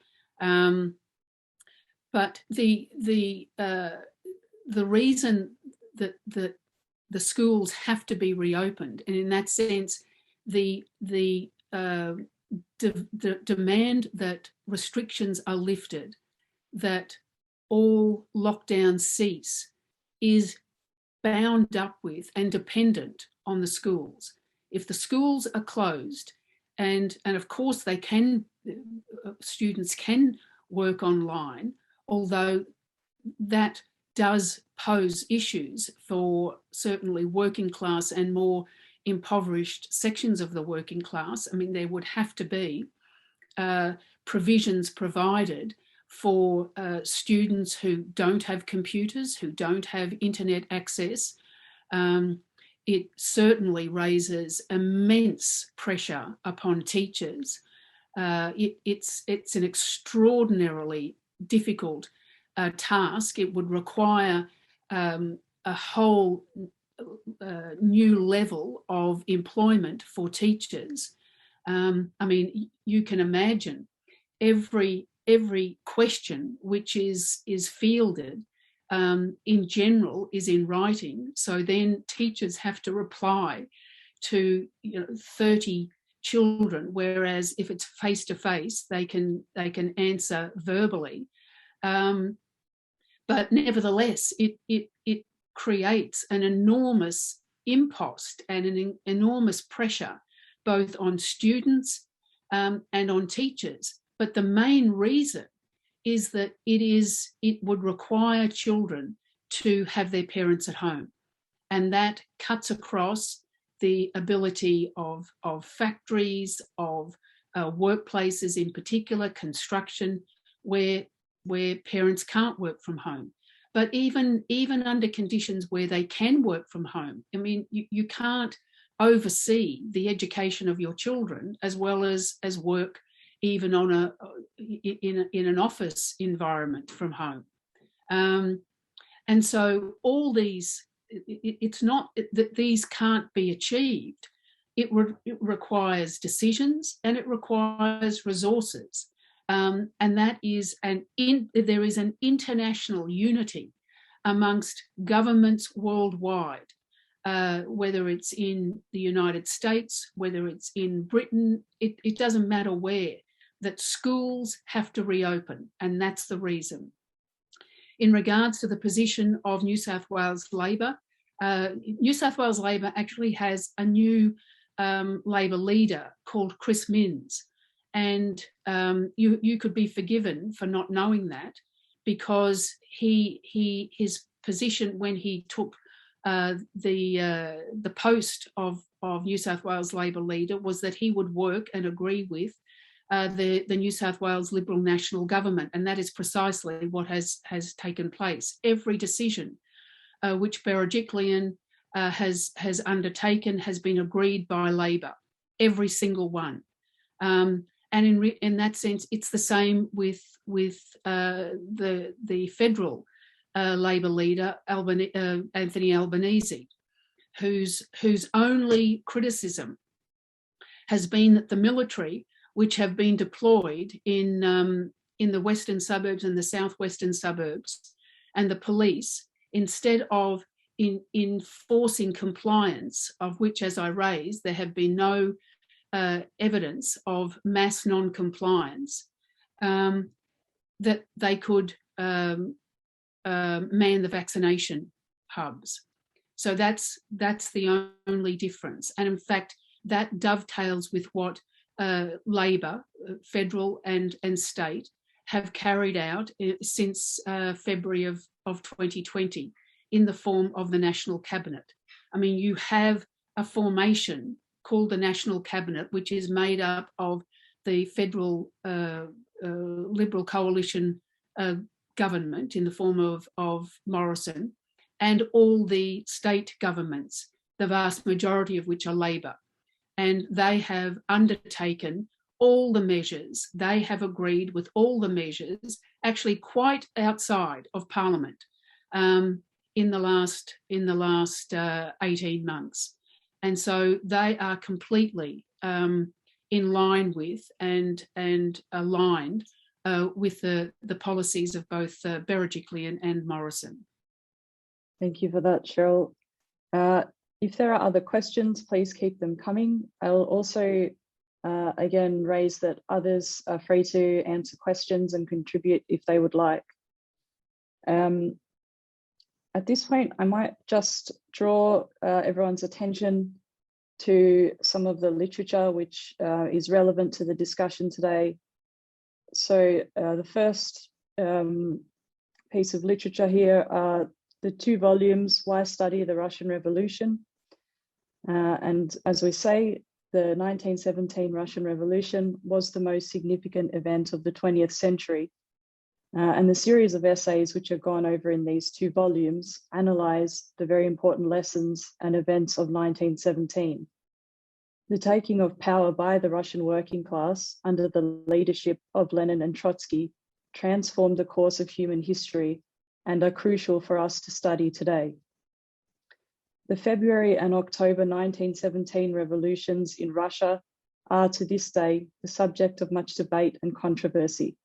But the reason that the schools have to be reopened, and in that sense, the demand that restrictions are lifted, that all lockdowns cease, is bound up with and dependent on the schools. if the schools are closed, and of course students can work online, although that does pose issues for certainly working class and more impoverished sections of the working class. I mean, there would have to be provisions provided for students who don't have computers, who don't have internet access. It certainly raises immense pressure upon teachers. It's an extraordinarily difficult task. It would require a whole new level of employment for teachers. I mean, you can imagine every question which is fielded in general is in writing. So then teachers have to reply to 30 children, whereas if it's face to face, they can answer verbally. But nevertheless, it creates an enormous impost and an enormous pressure, both on students and on teachers. But the main reason is that it would require children to have their parents at home. And that cuts across the ability of factories, of workplaces in particular, construction, where parents can't work from home. But even under conditions where they can work from home, I mean, you can't oversee the education of your children as well as work even on in an office environment from home. And so all these, it's not that these can't be achieved. It requires decisions and it requires resources. And that is there is an international unity amongst governments worldwide, whether it's in the United States, whether it's in Britain, it doesn't matter where, that schools have to reopen, and that's the reason. In regards to the position of New South Wales Labor, New South Wales Labor actually has a new Labor leader called Chris Minns. And you could be forgiven for not knowing that, because his position when he took the post of New South Wales Labor leader was that he would work and agree with the New South Wales Liberal National Government, and that is precisely what has taken place. Every decision which Berejiklian has undertaken has been agreed by Labor, every single one. And in that sense, it's the same with the federal Labor leader, Anthony Albanese, whose only criticism has been that the military, which have been deployed in the western suburbs and the southwestern suburbs, and the police, instead of enforcing compliance, of which, as I raised, there have been no evidence of mass non-compliance, that they could man the vaccination hubs. So that's the only difference. And in fact, that dovetails with what Labor, federal and state, have carried out since February of 2020 in the form of the National Cabinet. I mean, you have a formation called the National Cabinet, which is made up of the federal Liberal coalition government in the form of Morrison, and all the state governments, the vast majority of which are Labor. And they have undertaken all the measures. They have agreed with all the measures, actually quite outside of Parliament, in the last 18 months. And so they are completely in line with and aligned with the policies of both Berejiklian and Morrison. Thank you for that, Cheryl. If there are other questions, please keep them coming. I'll also, again, raise that others are free to answer questions and contribute if they would like. At this point, I might just draw everyone's attention to some of the literature which is relevant to the discussion today. So the first piece of literature here are the 2 volumes, Why Study the Russian Revolution? And as we say, the 1917 Russian Revolution was the most significant event of the 20th century. And the series of essays which are gone over in these 2 volumes analyze the very important lessons and events of 1917. The taking of power by the Russian working class under the leadership of Lenin and Trotsky transformed the course of human history and are crucial for us to study today. The February and October 1917 revolutions in Russia are to this day the subject of much debate and controversy.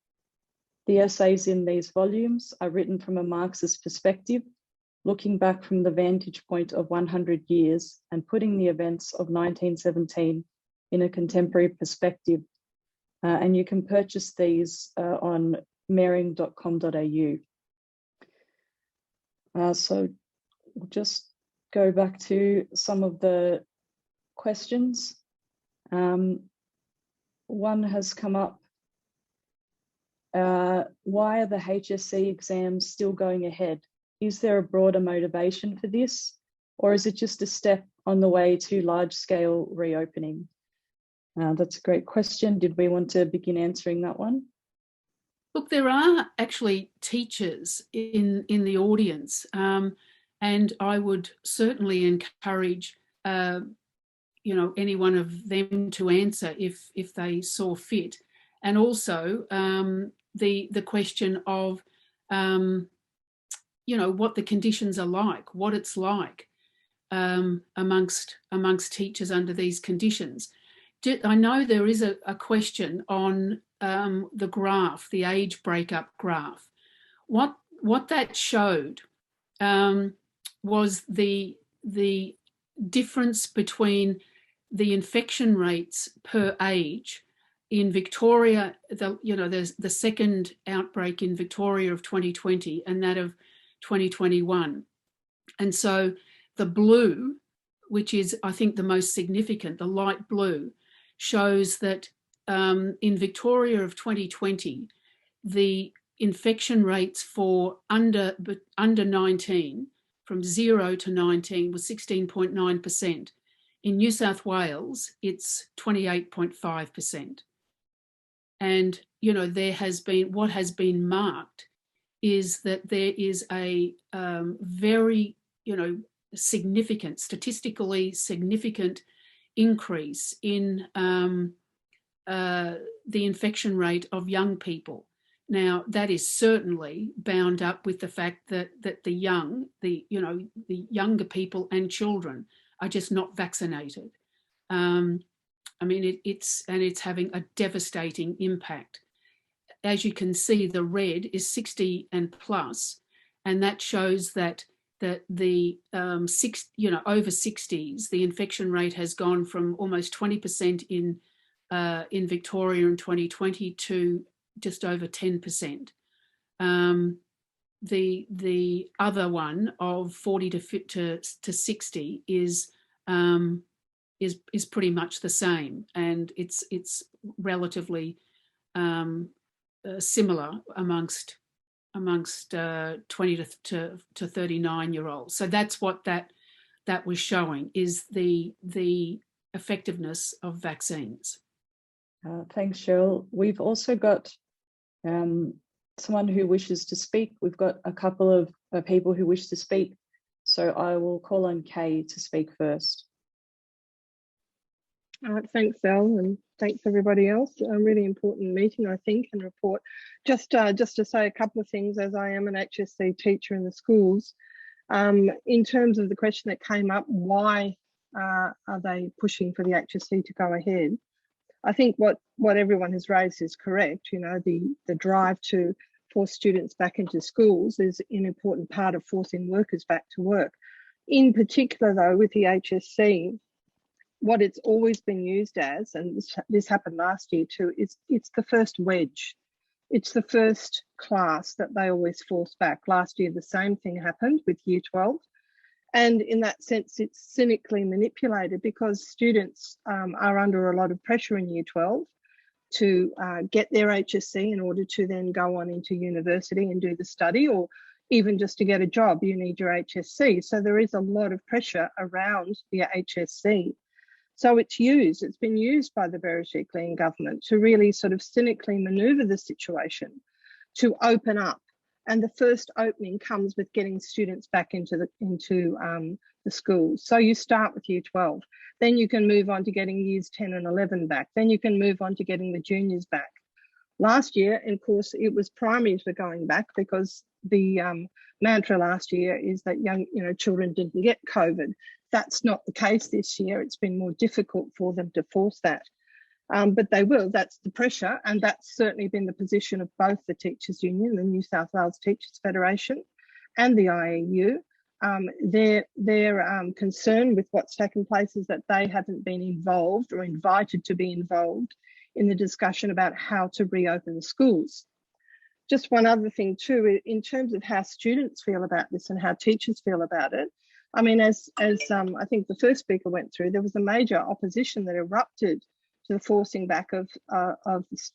The essays in these volumes are written from a Marxist perspective, looking back from the vantage point of 100 years and putting the events of 1917 in a contemporary perspective. And you can purchase these on mehring.com.au. So we'll just go back to some of the questions. One has come up. Why are the HSC exams still going ahead? Is there a broader motivation for this, or is it just a step on the way to large-scale reopening? That's a great question. Did we want to begin answering that one? Look, there are actually teachers in the audience, and I would certainly encourage any one of them to answer if they saw fit, and also the question of what the conditions are like, what it's like amongst teachers under these conditions. I know there is a question on the graph, the age breakup graph. What that showed was the difference between the infection rates per age in Victoria. There's the second outbreak in Victoria of 2020 and that of 2021. And so the blue, which is I think the most significant, the light blue, shows that in Victoria of 2020, the infection rates for under 19, from 0 to 19, was 16.9%. In New South Wales, it's 28.5%. And, what has been marked is that there is a very, significant, statistically significant increase in the infection rate of young people. Now, that is certainly bound up with the fact that the younger people and children are just not vaccinated. It's having a devastating impact. As you can see, the red is 60 and plus, and that shows that the over 60s, the infection rate has gone from almost 20% in Victoria in 2020 to just over 10%. The other one of 40 to 60 is pretty much the same, and it's relatively similar amongst 20 to 39-year-olds. So that's what that was showing, is the effectiveness of vaccines. Thanks, Cheryl. We've also got someone who wishes to speak. We've got a couple of people who wish to speak. So I will call on Kay to speak first. Thanks, Elle, and thanks everybody else. A really important meeting, I think, and report. Just to say a couple of things, as I am an HSC teacher in the schools, in terms of the question that came up, why are they pushing for the HSC to go ahead? I think what everyone has raised is correct. The drive to force students back into schools is an important part of forcing workers back to work. In particular, though, with the HSC, what it's always been used as, and this happened last year too, is it's the first wedge. It's the first class that they always force back. Last year, the same thing happened with Year 12. And in that sense, it's cynically manipulated because students are under a lot of pressure in Year 12 to get their HSC in order to then go on into university and do the study, or even just to get a job, you need your HSC. So there is a lot of pressure around the HSC. So it's been used by the Berejiklian government to really sort of cynically manoeuvre the situation to open up. And the first opening comes with getting students back into the schools. So you start with Year 12, then you can move on to getting Years 10 and 11 back. Then you can move on to getting the juniors back. Last year, of course, it was primaries were going back because the mantra last year is that children didn't get COVID. That's not the case this year. It's been more difficult for them to force that. But they will, that's the pressure, and that's certainly been the position of both the Teachers Union, the New South Wales Teachers Federation, and the IEU. Their concern with what's taken place is that they haven't been involved or invited to be involved in the discussion about how to reopen the schools. Just one other thing too, in terms of how students feel about this and how teachers feel about it, I mean, as I think the first speaker went through, there was a major opposition that erupted to the forcing back of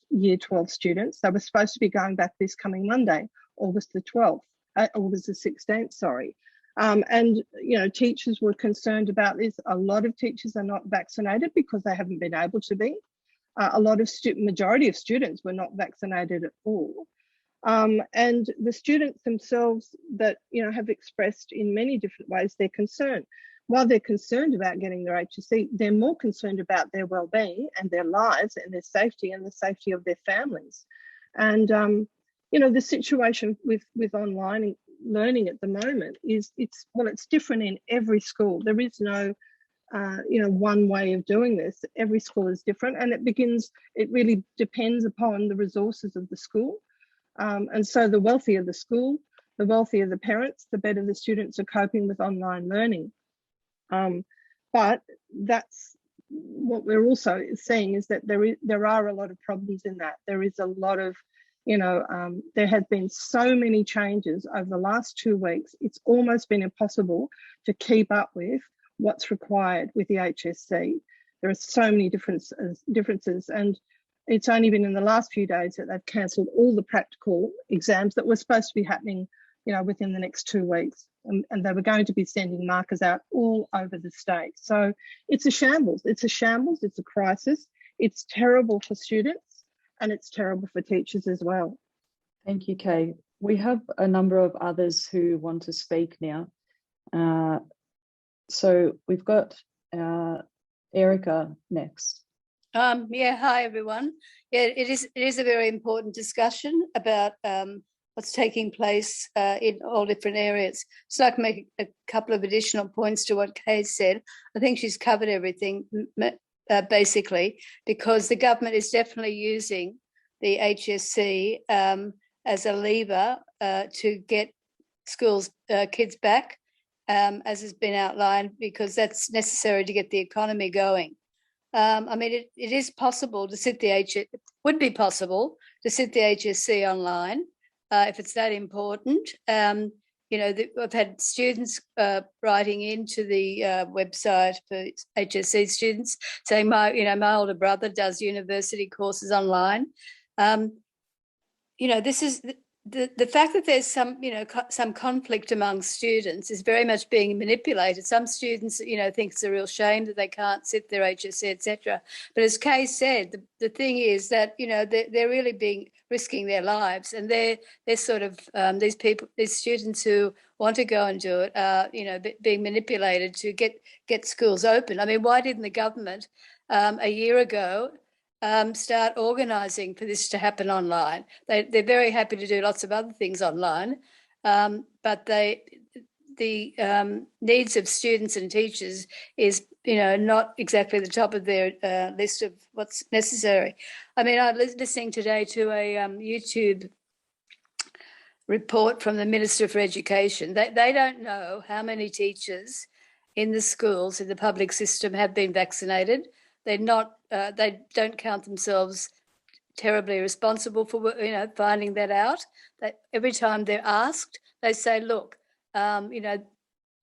Year 12 students. They were supposed to be going back this coming Monday, August the 16th, sorry. And, teachers were concerned about this. A lot of teachers are not vaccinated because they haven't been able to be. Majority of students were not vaccinated at all. And the students themselves that, have expressed in many different ways their concern. While they're concerned about getting their HSC, they're more concerned about their well-being and their lives and their safety and the safety of their families. And, the situation with online learning at the moment is it's different in every school. There is no, one way of doing this. Every school is different, and it really depends upon the resources of the school. And so the wealthier the school, the wealthier the parents, the better the students are coping with online learning. But that's what we're also seeing, is that there are a lot of problems in that. There is a lot of, there have been so many changes over the last 2 weeks. It's almost been impossible to keep up with what's required with the HSC. There are so many differences, and it's only been in the last few days that they've cancelled all the practical exams that were supposed to be happening, within the next 2 weeks. And they were going to be sending markers out all over the state. So it's a shambles. It's a crisis. It's terrible for students and it's terrible for teachers as well. Thank you, Kay. We have a number of others who want to speak now. So we've got Erica next. Hi everyone. It is a very important discussion about what's taking place in all different areas. So I can make a couple of additional points to what Kay said. I think she's covered everything basically, because the government is definitely using the HSC as a lever to get kids back, as has been outlined, because that's necessary to get the economy going. It is possible to sit would be possible to sit the HSC online if it's that important. I've had students writing into the website for HSC students saying, my older brother does university courses online. This is the fact that there's some conflict among students is very much being manipulated. Some students, think it's a real shame that they can't sit their HSC, etc. But as Kay said, the thing is that they're really risking their lives, and they're sort of these students who want to go and do it are being manipulated to get schools open. I mean, why didn't the government a year ago start organising for this to happen online? They're very happy to do lots of other things online, but the needs of students and teachers is not exactly the top of their list of what's necessary. I mean, I was listening today to a YouTube report from the Minister for Education. They don't know how many teachers in the schools in the public system have been vaccinated. They're not. They don't count themselves terribly responsible for finding that out. That every time they're asked, they say, "Look,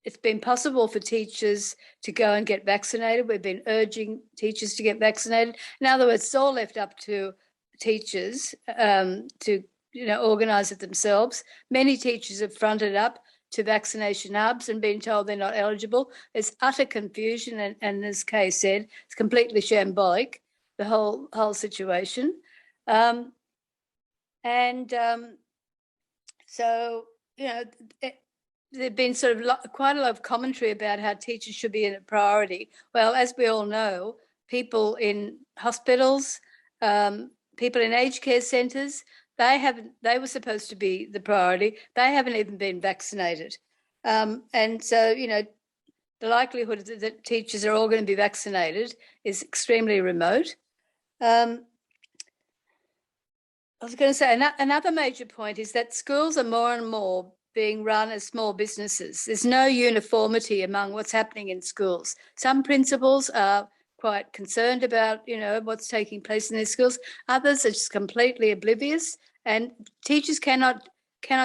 it's been possible for teachers to go and get vaccinated. We've been urging teachers to get vaccinated. In other words, it's all left up to teachers to organise it themselves. Many teachers have fronted up to vaccination hubs and been told they're not eligible. There's utter confusion, and as Kay said, it's completely shambolic, the whole situation. So, there've been sort of quite a lot of commentary about how teachers should be a priority. Well, as we all know, people in hospitals, people in aged care centres, they were supposed to be the priority. They haven't even been vaccinated. And so, the likelihood that teachers are all going to be vaccinated is extremely remote. I was going to say another major point is that schools are more and more being run as small businesses. There's no uniformity among what's happening in schools. Some principals are quite concerned about, what's taking place in their schools. Others are just completely oblivious, and teachers cannot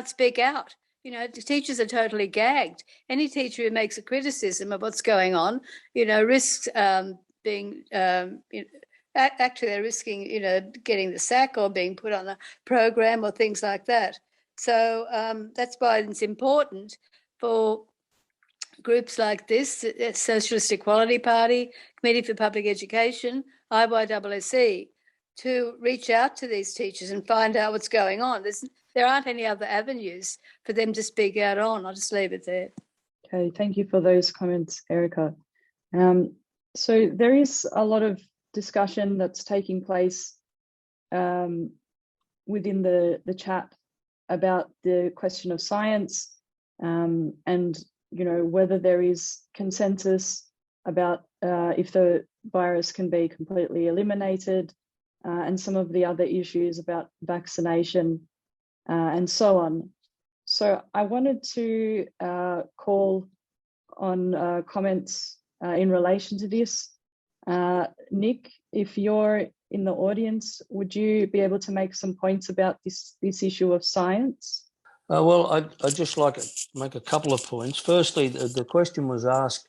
speak out. The teachers are totally gagged. Any teacher who makes a criticism of what's going on, risks being, actually they're risking, getting the sack or being put on a program or things like that. So that's why it's important for groups like this, Socialist Equality Party, Committee for Public Education, IYSSE, to reach out to these teachers and find out what's going on. There aren't any other avenues for them to speak out on. I'll just leave it there. Okay, thank you for those comments, Erica. So there is a lot of discussion that's taking place within the chat about the question of science and whether there is consensus about if the virus can be completely eliminated, and some of the other issues about vaccination and so on. So I wanted to call on comments in relation to this. Nick, if you're in the audience, would you be able to make some points about this issue of science? Well, I'd just like to make a couple of points. Firstly, the question was asked,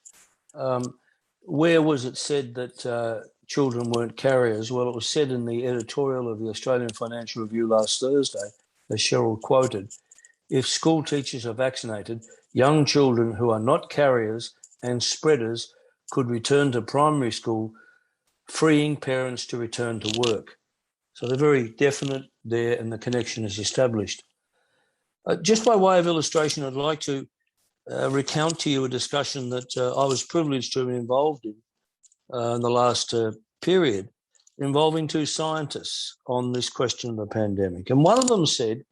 where was it said that children weren't carriers? Well, it was said in the editorial of the Australian Financial Review last Thursday, as Cheryl quoted, if school teachers are vaccinated, young children who are not carriers and spreaders could return to primary school, freeing parents to return to work. So they're very definite there, and the connection is established. Just by way of illustration, I'd like to recount to you a discussion that I was privileged to have been involved in the last period, involving two scientists on this question of the pandemic. And one of them said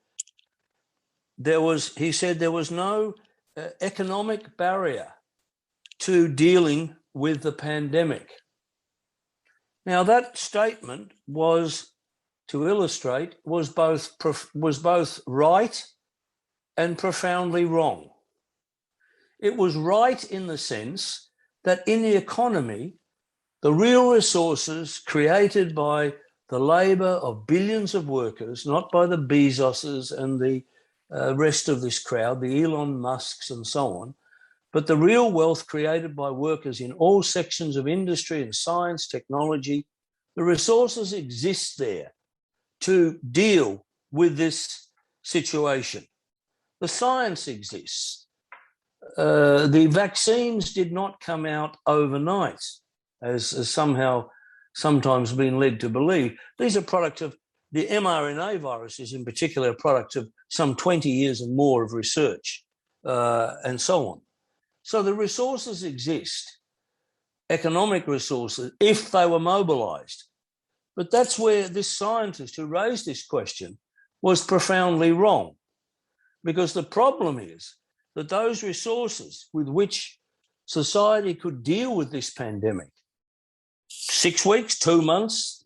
there was no economic barrier to dealing with the pandemic. Now, that statement was, to illustrate, was both right and profoundly wrong. It was right in the sense that in the economy, the real resources created by the labour of billions of workers, not by the Bezoses and the rest of this crowd, the Elon Musks and so on, but the real wealth created by workers in all sections of industry and science, technology, the resources exist there to deal with this situation. The science exists. The vaccines did not come out overnight, as somehow sometimes been led to believe. These are product of the mRNA viruses, in particular, a product of some 20 years and more of research and so on. So the resources exist, economic resources, if they were mobilised. But that's where this scientist who raised this question was profoundly wrong, because the problem is that those resources with which society could deal with this pandemic, 6 weeks, 2 months,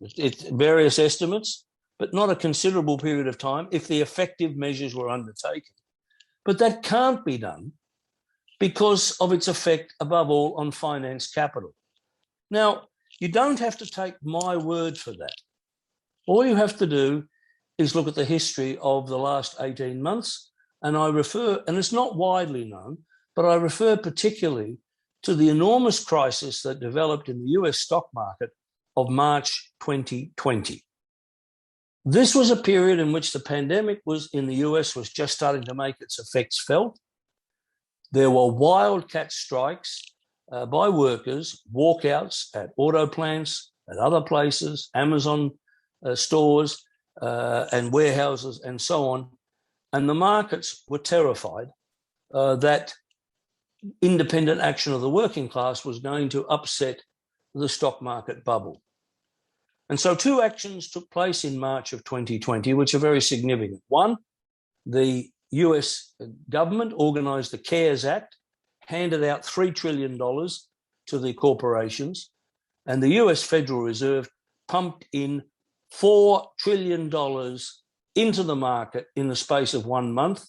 various estimates, but not a considerable period of time if the effective measures were undertaken. But that can't be done because of its effect, above all, on finance capital. Now, you don't have to take my word for that. All you have to do is look at the history of the last 18 months, and I refer, and it's not widely known, but I refer particularly to the enormous crisis that developed in the US stock market of March 2020. This was a period in which the pandemic in the US was just starting to make its effects felt. There were wildcat strikes by workers, walkouts at auto plants, at other places, Amazon stores and warehouses and so on. And the markets were terrified that independent action of the working class was going to upset the stock market bubble. And so two actions took place in March of 2020, which are very significant. One, the US government organised the CARES Act, handed out $3 trillion to the corporations, and the US Federal Reserve pumped in $4 trillion into the market in the space of 1 month,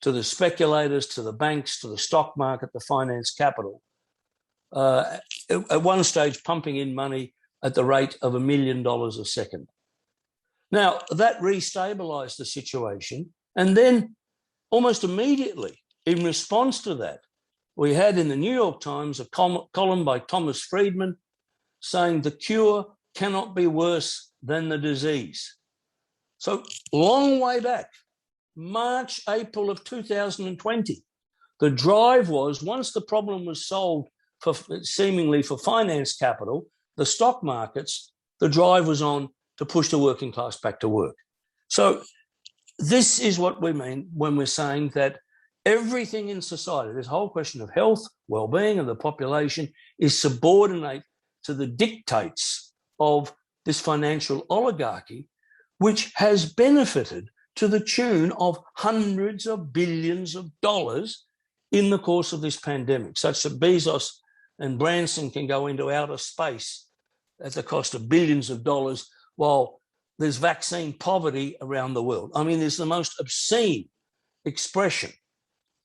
to the speculators, to the banks, to the stock market, to finance capital. At one stage, pumping in money at the rate of $1 million a second. Now, that restabilized the situation. And then almost immediately, in response to that, we had in the New York Times a column by Thomas Friedman saying the cure cannot be worse than the disease. So long way back, March, April of 2020, the drive was, once the problem was solved seemingly for finance capital, the stock markets, the drive was on to push the working class back to work. So this is what we mean when we're saying that everything in society, this whole question of health, well-being of the population, is subordinate to the dictates of this financial oligarchy, which has benefited to the tune of hundreds of billions of dollars in the course of this pandemic, such that Bezos and Branson can go into outer space at the cost of billions of dollars while there's vaccine poverty around the world. I mean, there's the most obscene expression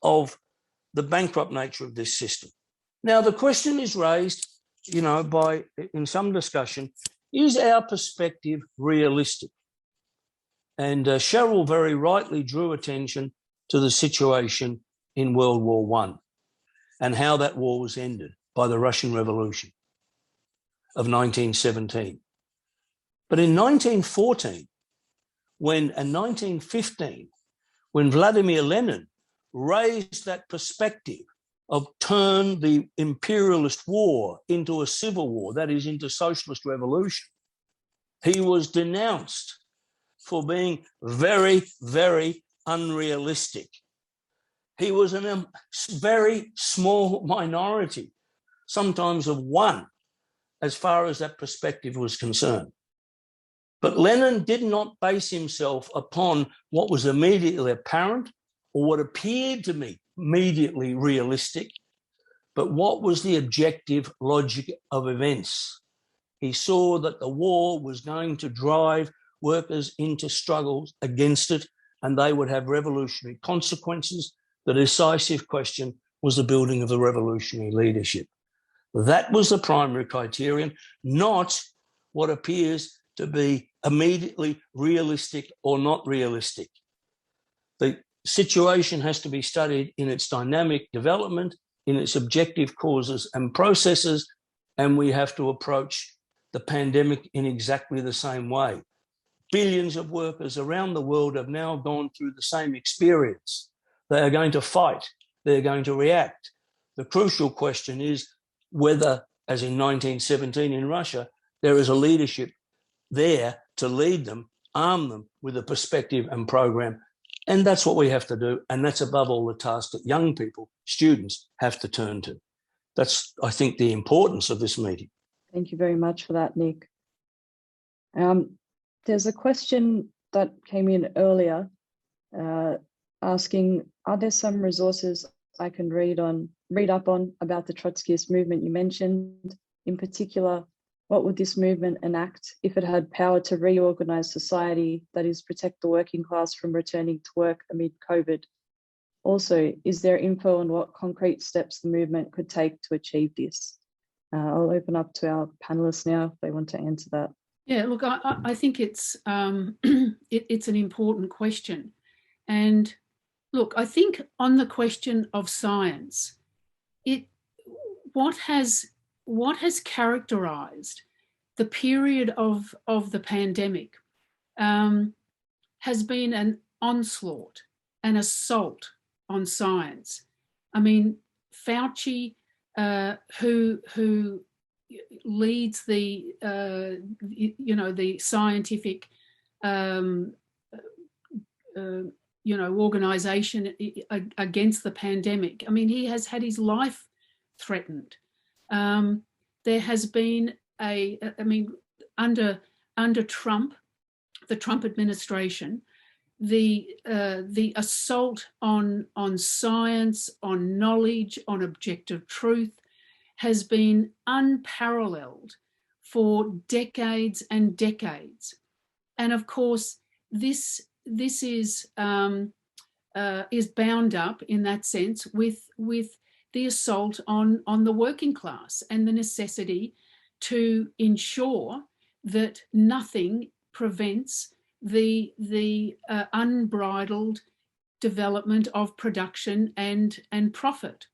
of the bankrupt nature of this system. Now, the question is raised, in some discussion, is our perspective realistic? And Cheryl very rightly drew attention to the situation in World War I and how that war was ended by the Russian Revolution of 1917. But in 1914 and 1915, when Vladimir Lenin raised that perspective of turn the imperialist war into a civil war, that is, into socialist revolution, he was denounced for being very, very unrealistic. He was in a very small minority, sometimes of one, as far as that perspective was concerned. But Lenin did not base himself upon what was immediately apparent or what appeared to me immediately realistic, but what was the objective logic of events. He saw that the war was going to drive workers into struggles against it, and they would have revolutionary consequences. The decisive question was the building of the revolutionary leadership. That was the primary criterion, not what appears to be immediately realistic or not realistic. The situation has to be studied in its dynamic development, in its objective causes and processes, and we have to approach the pandemic in exactly the same way. Billions of workers around the world have now gone through the same experience. They are going to fight. They're going to react. The crucial question is whether, as in 1917 in Russia, there is a leadership there to lead them, arm them with a perspective and program. And that's what we have to do. And that's above all the task that young people, students, have to turn to. That's, I think, the importance of this meeting. Thank you very much for that, Nick. There's a question that came in earlier asking, are there some resources I can read up on about the Trotskyist movement you mentioned? In particular, what would this movement enact if it had power to reorganize society, that is, protect the working class from returning to work amid COVID? Also, is there info on what concrete steps the movement could take to achieve this? I'll open up to our panelists now if they want to answer that. Yeah, look, I think it's it's an important question, and Look, I think on the question of science, what has characterized the period of the pandemic has been an onslaught, an assault on science. I mean, Fauci, who leads the the scientific organization against the pandemic. I mean, he has had his life threatened. There has been under Trump, the Trump administration, the assault on science, on knowledge, on objective truth has been unparalleled for decades and decades. And of course, this is bound up in that sense with the assault on the working class and the necessity to ensure that nothing prevents the unbridled development of production and profit.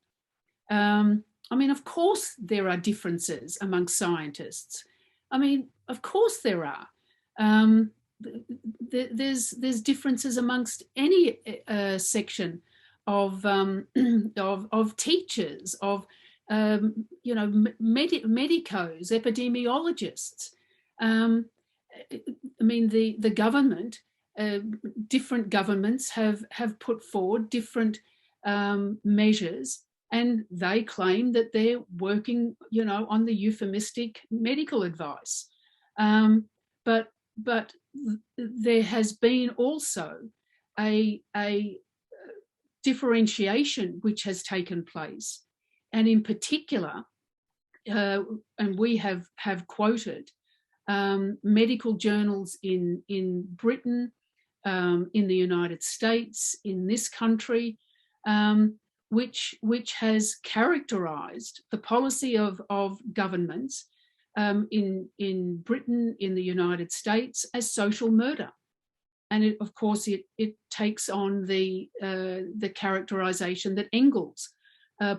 I mean, of course there are differences among scientists. I mean, of course there are. There's differences amongst any section of teachers, of medicos, epidemiologists. I mean, the government, different governments have put forward different measures, and they claim that they're working, on the euphemistic medical advice. But there has been also a differentiation which has taken place, and in particular, and we have quoted medical journals in Britain, in the United States, in this country, which has characterized the policy of governments in Britain, in the United States, as social murder. And of course, it takes on the characterization that Engels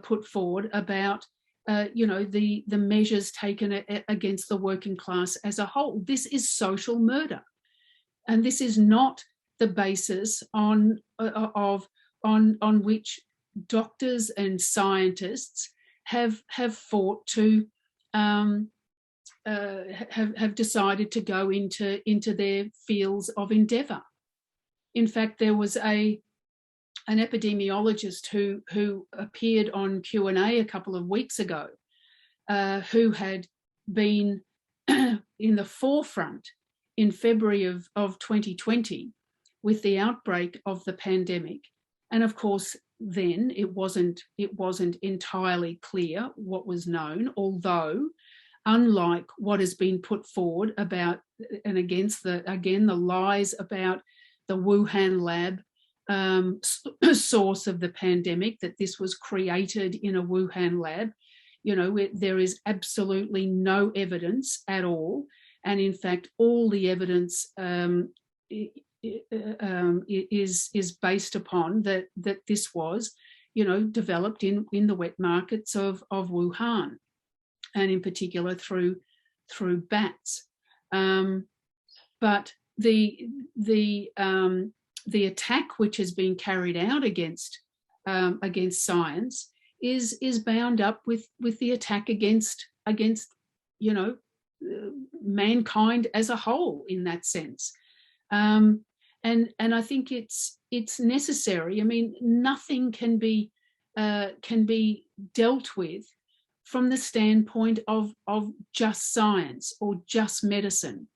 put forward about the measures taken against the working class as a whole. This is social murder, and this is not the basis on which doctors and scientists have fought to have decided to go into their fields of endeavour. In fact, there was an epidemiologist who appeared on Q&A a couple of weeks ago, who had been in the forefront in February of 2020 with the outbreak of the pandemic. And of course, then it wasn't entirely clear what was known, although unlike what has been put forward about and against the lies about the Wuhan lab source of the pandemic, that this was created in a Wuhan lab, there is absolutely no evidence at all. And in fact, all the evidence is based upon that this was, developed in the wet markets of Wuhan, and in particular through bats. But the attack which has been carried out against science is bound up with the attack against mankind as a whole in that sense. And I think it's necessary. I mean, nothing can be dealt with from the standpoint of just science or just medicine.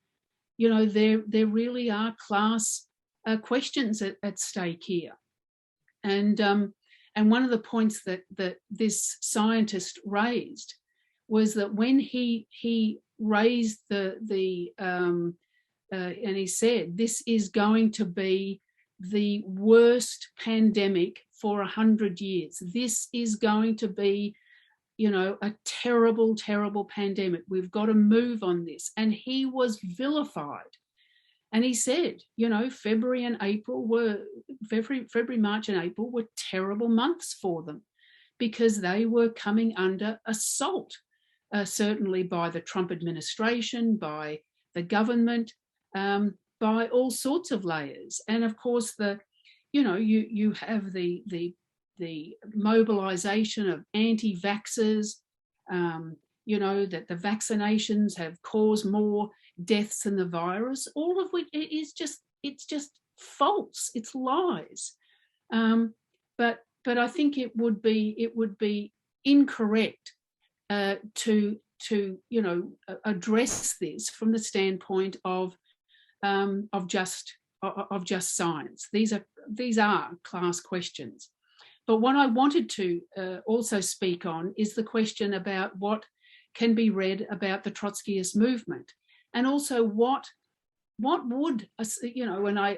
There really are class questions at stake here. And one of the points that this scientist raised was that when he raised and he said, this is going to be the worst pandemic for 100 years. This is going to be, a terrible, terrible pandemic. We've got to move on this. And he was vilified And he said, you know, February, March and April were terrible months for them because they were coming under assault, certainly by the Trump administration, by the government, by all sorts of layers. And of course, you have the mobilization of anti-vaxxers, you know, that the vaccinations have caused more deaths than the virus, all of which it's just false, it's lies. But I think it would be incorrect to you know, address this from the standpoint of just science. These are class questions. But what I wanted to also speak on is the question about what can be read about the Trotskyist movement, and also what would, you know, and I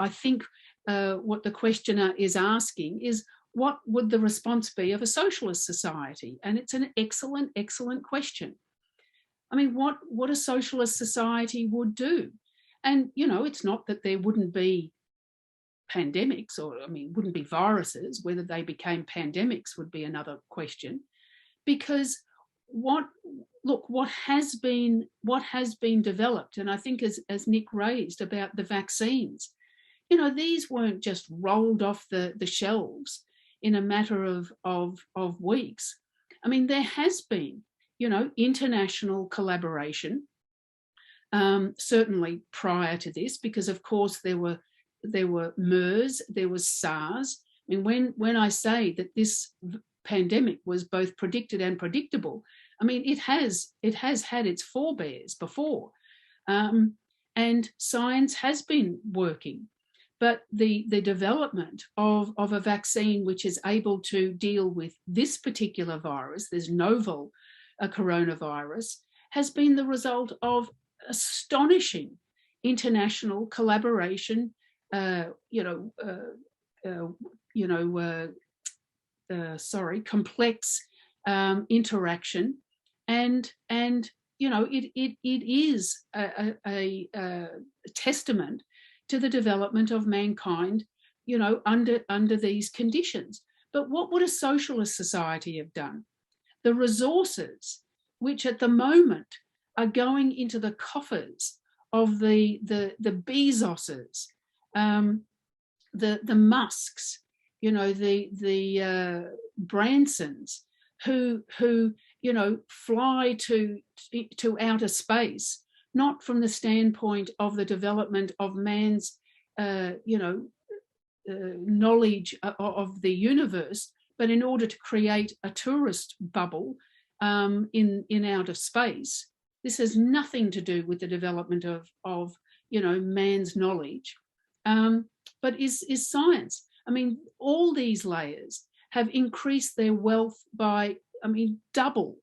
think what the questioner is asking is, what would the response be of a socialist society? And it's an excellent question. I mean, what a socialist society would do. And, you know, it's not that there wouldn't be pandemics, or, I mean, wouldn't be viruses. Whether they became pandemics would be another question, because what has been developed, and I think as Nick raised about the vaccines, you know, these weren't just rolled off the shelves in a matter of weeks. I mean, there has been, you know, international collaboration, certainly prior to this, because of course there were MERS, there was SARS. I mean, when I say that this pandemic was both predicted and predictable, I mean, it has had its forebears before, and science has been working. But the development of a vaccine which is able to deal with this particular virus, this novel coronavirus, has been the result of astonishing international collaboration, complex interaction, and you know, it is a testament to the development of mankind, you know, under these conditions. But what would a socialist society have done? The resources which at the moment are going into the coffers of the Bezoses, the Musks, you know, the Bransons, who you know, fly to outer space, not from the standpoint of the development of man's knowledge of the universe, but in order to create a tourist bubble in outer space. This has nothing to do with the development of you know, man's knowledge, but is science. I mean, all these layers have increased their wealth by, I mean, double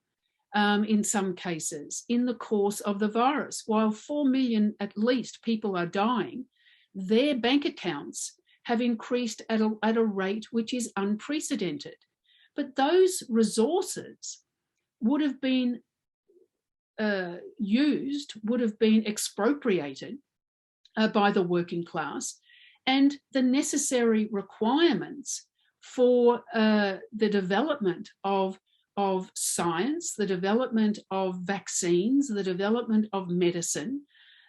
in some cases in the course of the virus. While 4 million at least people are dying, their bank accounts have increased at a rate which is unprecedented. But those resources would have been would have been expropriated by the working class, and the necessary requirements for the development of science, the development of vaccines, the development of medicine,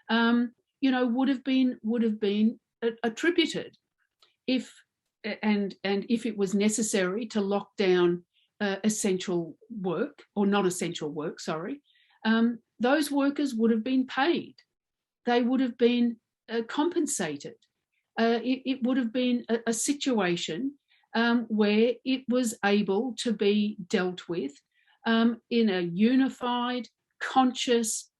you know, would have been attributed if it was necessary to lock down essential work, or non-essential work, sorry. Those workers would have been paid. They would have been compensated. It would have been a situation where it was able to be dealt with in a unified, conscious,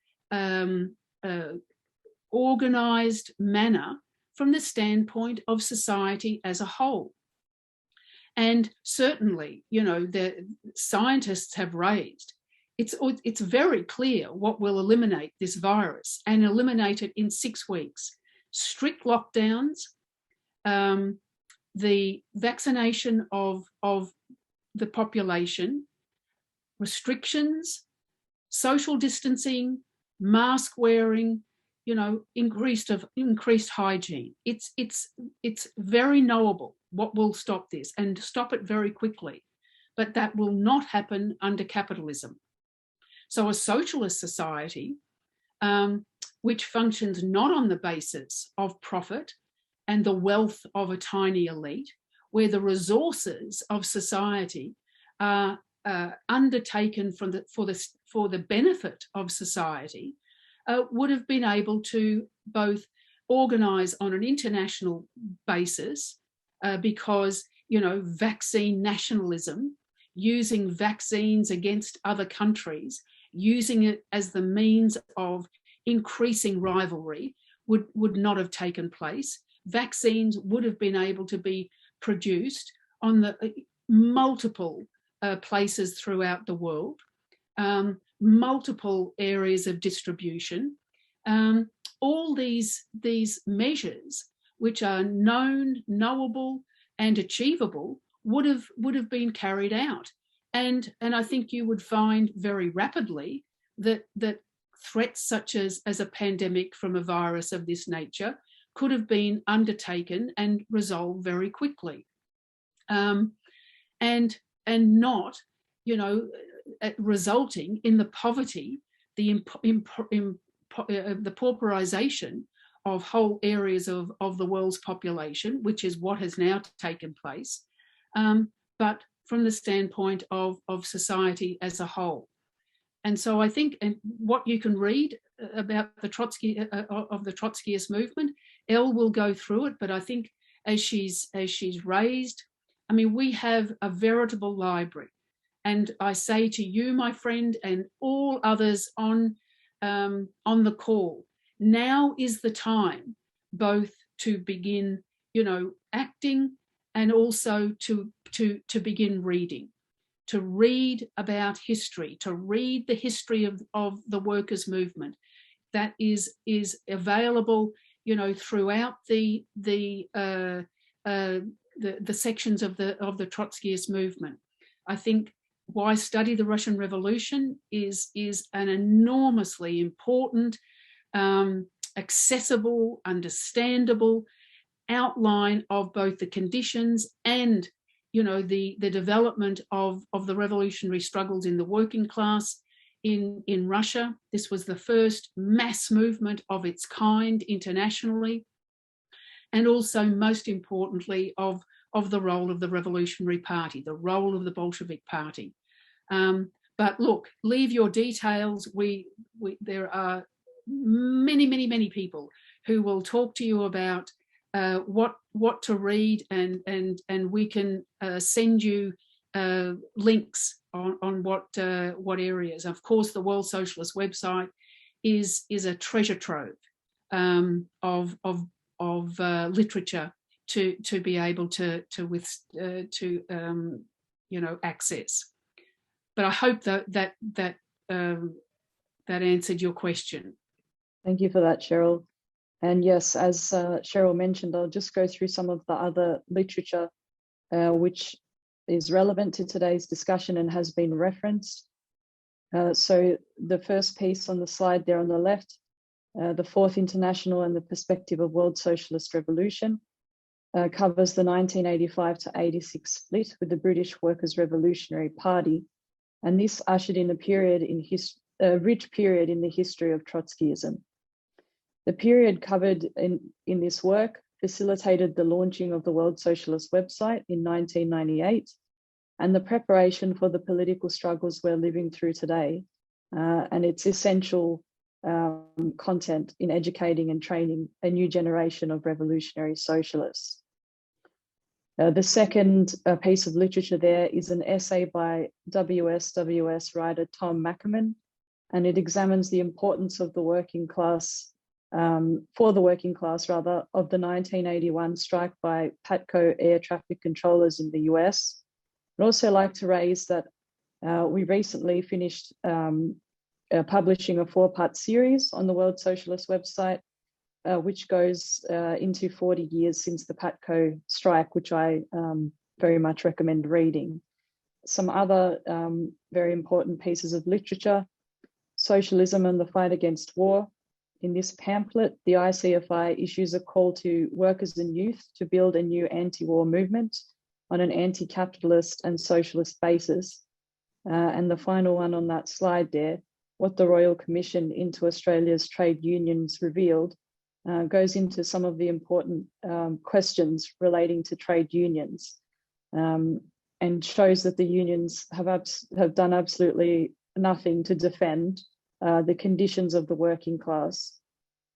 organised manner from the standpoint of society as a whole. And certainly, you know, the scientists have raised, it's very clear what will eliminate this virus, and eliminate it in 6 weeks. Strict lockdowns, the vaccination of the population, restrictions, social distancing, mask wearing, increased hygiene. It's very knowable what will stop this, and stop it very quickly. But that will not happen under capitalism. So a socialist society, which functions not on the basis of profit and the wealth of a tiny elite, where the resources of society are undertaken for the benefit of society, would have been able to both organise on an international basis, because vaccine nationalism, using vaccines against other countries, using it as the means of increasing rivalry, would not have taken place. Vaccines would have been able to be produced on the multiple places throughout the world, multiple areas of distribution. All these measures, which are known, knowable, and achievable, would have been carried out. And I think you would find very rapidly that threats such as a pandemic from a virus of this nature could have been undertaken and resolved very quickly, and not, resulting in the poverty, the pauperization of whole areas of the world's population, which is what has now taken place, but from the standpoint of society as a whole. And so I think, and what you can read about the Trotskyist movement, Elle will go through it, but I think as she's raised, I mean, we have a veritable library. And I say to you, my friend, and all others on the call, now is the time both to begin, acting, and also to begin reading, to read about history, to read the history of the workers' movement that is available, throughout the sections of the Trotskyist movement. I think why study the Russian Revolution is an enormously important, accessible, understandable outline of both the conditions and the development of the revolutionary struggles in the working class in Russia. This was the first mass movement of its kind internationally, and also, most importantly, of the role of the Revolutionary Party, the role of the Bolshevik Party. But look, leave your details. There are many people who will talk to you about what to read, and we can send you links on what areas. Of course, the World Socialist website is a treasure trove of literature to be able to access. But I hope that answered your question. Thank you for that, Cheryl. And yes, as Cheryl mentioned, I'll just go through some of the other literature which is relevant to today's discussion and has been referenced. So the first piece on the slide there on the left, the Fourth International and the Perspective of World Socialist Revolution, covers the 1985 to 86 split with the British Workers' Revolutionary Party. And this ushered in a rich period in the history of Trotskyism. The period covered in this work facilitated the launching of the World Socialist website in 1998 and the preparation for the political struggles we're living through today, and its essential content in educating and training a new generation of revolutionary socialists. The second piece of literature there is an essay by WSWS writer Tom Mackerman, and it examines the importance of the working class, of the 1981 strike by PATCO air traffic controllers in the US. I'd also like to raise that we recently finished publishing a 4-part series on the World Socialist website, which goes into 40 years since the PATCO strike, which I very much recommend reading. Some other very important pieces of literature: Socialism and the Fight Against War, In this pamphlet, the ICFI issues a call to workers and youth to build a new anti-war movement on an anti-capitalist and socialist basis. And the final one on that slide there, what the Royal Commission into Australia's trade unions revealed, goes into some of the important questions relating to trade unions, and shows that the unions have done absolutely nothing to defend the conditions of the working class,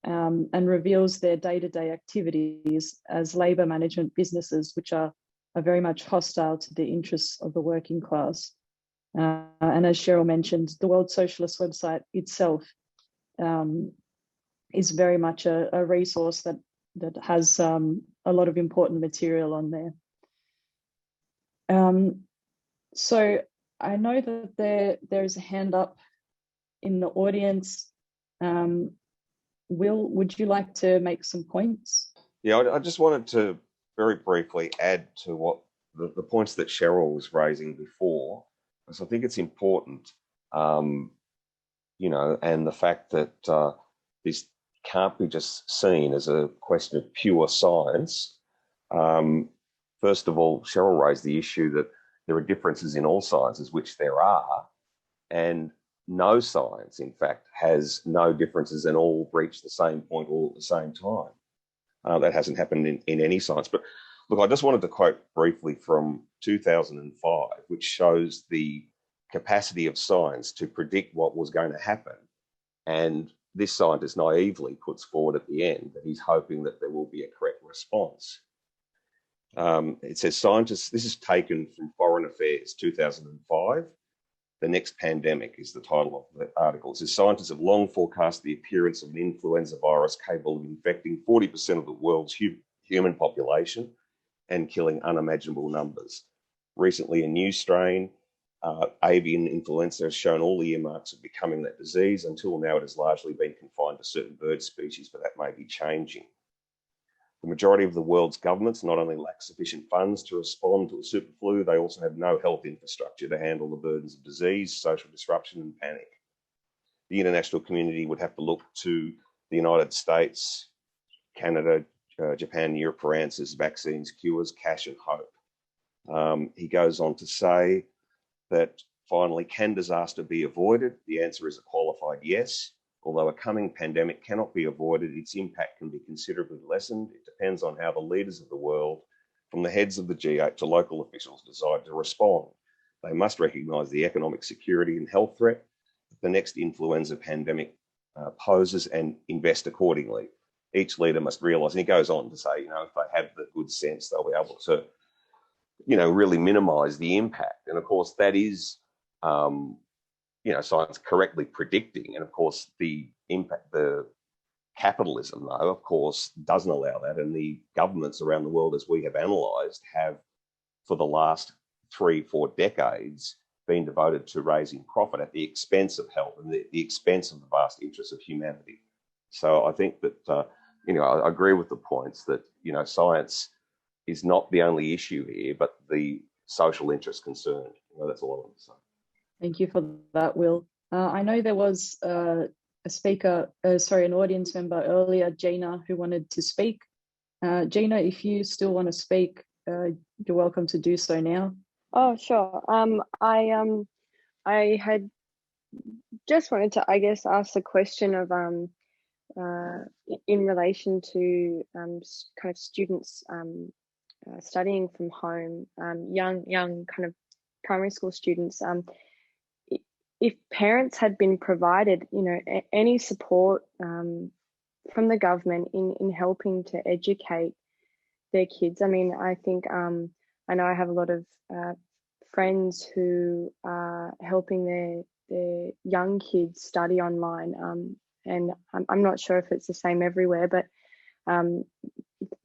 and reveals their day-to-day activities as labour management businesses, which are very much hostile to the interests of the working class. And as Cheryl mentioned, the World Socialist website itself is very much a resource that has a lot of important material on there. So I know that there's a hand up in the audience. Will, would you like to make some points? Yeah, I just wanted to very briefly add to what the points that Cheryl was raising before, because I think it's important, and the fact that this can't be just seen as a question of pure science. First of all, Cheryl raised the issue that there are differences in all sciences, which there are, and no science, in fact, has no differences and all reach the same point all at the same time. That hasn't happened in any science. But look, I just wanted to quote briefly from 2005, which shows the capacity of science to predict what was going to happen. And this scientist naively puts forward at the end that he's hoping that there will be a correct response. It says scientists, this is taken from Foreign Affairs 2005. The next pandemic is the title of the article. It says scientists have long forecast the appearance of an influenza virus capable of infecting 40% of the world's human population and killing unimaginable numbers. Recently, a new strain, avian influenza, has shown all the earmarks of becoming that disease. Until now, it has largely been confined to certain bird species, but that may be changing. The majority of the world's governments not only lack sufficient funds to respond to a super flu, they also have no health infrastructure to handle the burdens of disease, social disruption and panic. The international community would have to look to the United States, Canada, Japan and Europe for answers, vaccines, cures, cash and hope. He goes on to say that finally, can disaster be avoided? The answer is a qualified yes. Although a coming pandemic cannot be avoided, its impact can be considerably lessened. It depends on how the leaders of the world, from the heads of the G8 to local officials, decide to respond. They must recognise the economic security and health threat that the next influenza pandemic poses and invest accordingly. Each leader must realise, and he goes on to say, if they have the good sense, they'll be able to, really minimise the impact. And of course, that is science correctly predicting. And of course, the impact, the capitalism, though, of course, doesn't allow that. And the governments around the world, as we have analysed, have for the last 3-4 decades been devoted to raising profit at the expense of health and the expense of the vast interests of humanity. So I think that, I agree with the points that, science is not the only issue here, but the social interest concerned. That's all I want to say. Thank you for that, Will. I know there was an audience member earlier, Gina, who wanted to speak. Gina, if you still want to speak, you're welcome to do so now. Oh, sure. I had just wanted to, ask the question of in relation to kind of students studying from home, young kind of primary school students. If parents had been provided, any support from the government in helping to educate their kids. I mean, I think I know I have a lot of friends who are helping their young kids study online, and I'm not sure if it's the same everywhere, but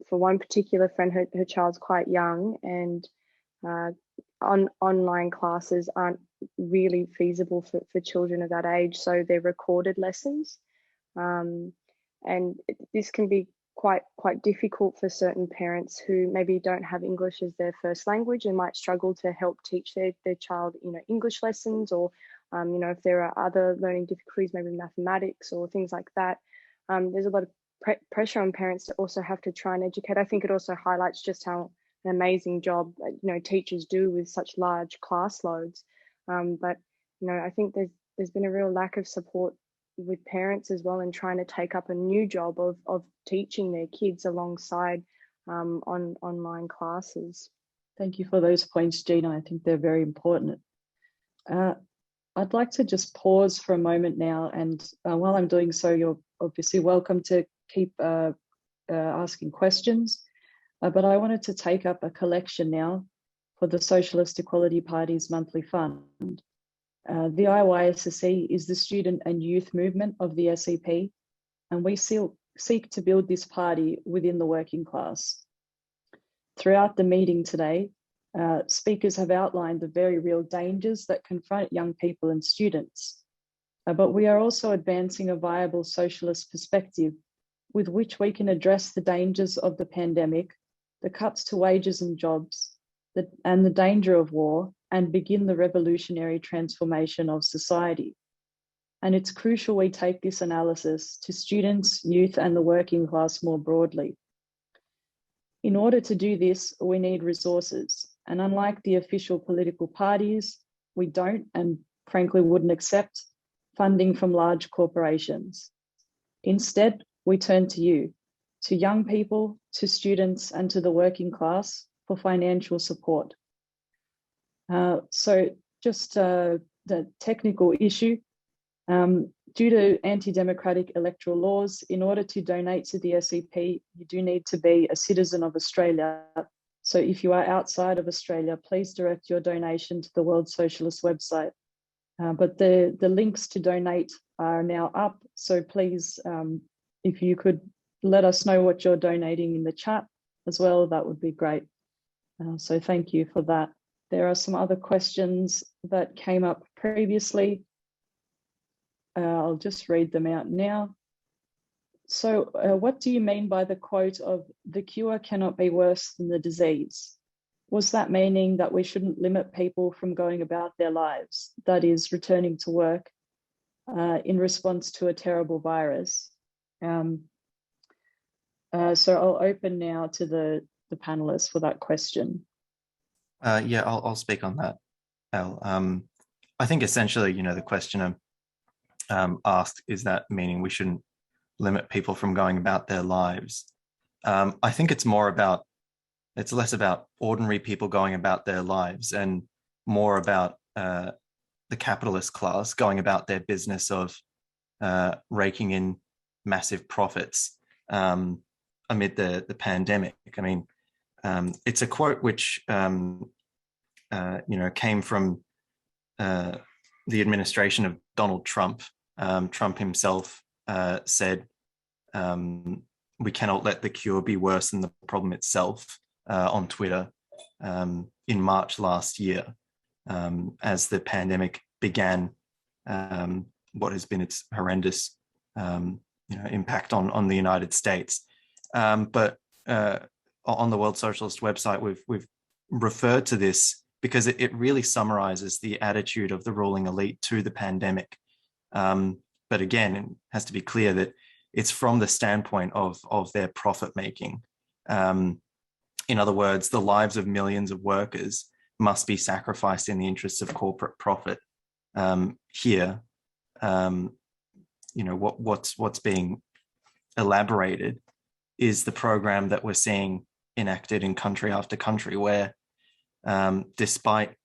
for one particular friend, her child's quite young, and online classes aren't really feasible for children of that age, so they're recorded lessons, and this can be quite difficult for certain parents who maybe don't have English as their first language and might struggle to help teach their child English lessons, or if there are other learning difficulties, maybe mathematics or things like that. there's a lot of pressure on parents to also have to try and educate. I think it also highlights just how an amazing job teachers do with such large class loads. But I think there's been a real lack of support with parents as well in trying to take up a new job of teaching their kids alongside on online classes. Thank you for those points, Gina. I think they're very important. I'd like to just pause for a moment now, and while I'm doing so, you're obviously welcome to keep asking questions, but I wanted to take up a collection now for the Socialist Equality Party's monthly fund. The IYSSE is the student and youth movement of the SEP, and we seek to build this party within the working class. Throughout the meeting today, speakers have outlined the very real dangers that confront young people and students, but we are also advancing a viable socialist perspective with which we can address the dangers of the pandemic, the cuts to wages and jobs, and the danger of war, and begin the revolutionary transformation of society. And it's crucial we take this analysis to students, youth, and the working class more broadly. In order to do this, we need resources. And unlike the official political parties, we don't, and frankly wouldn't accept, funding from large corporations. Instead, we turn to you, to young people, to students, and to the working class for financial support. So just the technical issue, due to anti-democratic electoral laws, in order to donate to the SEP, you do need to be a citizen of Australia. So if you are outside of Australia, please direct your donation to the World Socialist website. But the links to donate are now up. So please, if you could let us know what you're donating in the chat as well, that would be great. So thank you for that. There are some other questions that came up previously. I'll just read them out now. So what do you mean by the quote of "the cure cannot be worse than the disease"? Was that meaning that we shouldn't limit people from going about their lives, that is, returning to work in response to a terrible virus? So I'll open now to the panelists for that question. Yeah, I'll speak on that, Al. I think essentially, the questioner asked, is that meaning we shouldn't limit people from going about their lives? I think it's less about ordinary people going about their lives and more about the capitalist class going about their business of raking in massive profits amid the pandemic. I mean, it's a quote which came from the administration of Donald Trump. Trump himself said, "We cannot let the cure be worse than the problem itself," on Twitter in March last year, as the pandemic began what has been its horrendous impact on the United States. But on the World Socialist website, we've referred to this because it really summarizes the attitude of the ruling elite to the pandemic. But again, it has to be clear that it's from the standpoint of their profit making. In other words, the lives of millions of workers must be sacrificed in the interests of corporate profit. Here, what's being elaborated is the program that we're seeing enacted in country after country, where despite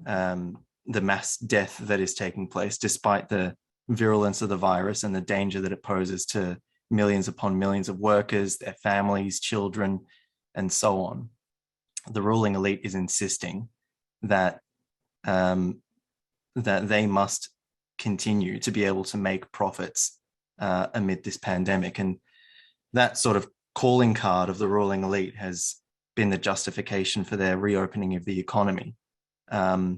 the mass death that is taking place, despite the virulence of the virus and the danger that it poses to millions upon millions of workers, their families, children, and so on, the ruling elite is insisting that that they must continue to be able to make profits amid this pandemic. And that sort of calling card of the ruling elite has been the justification for their reopening of the economy. I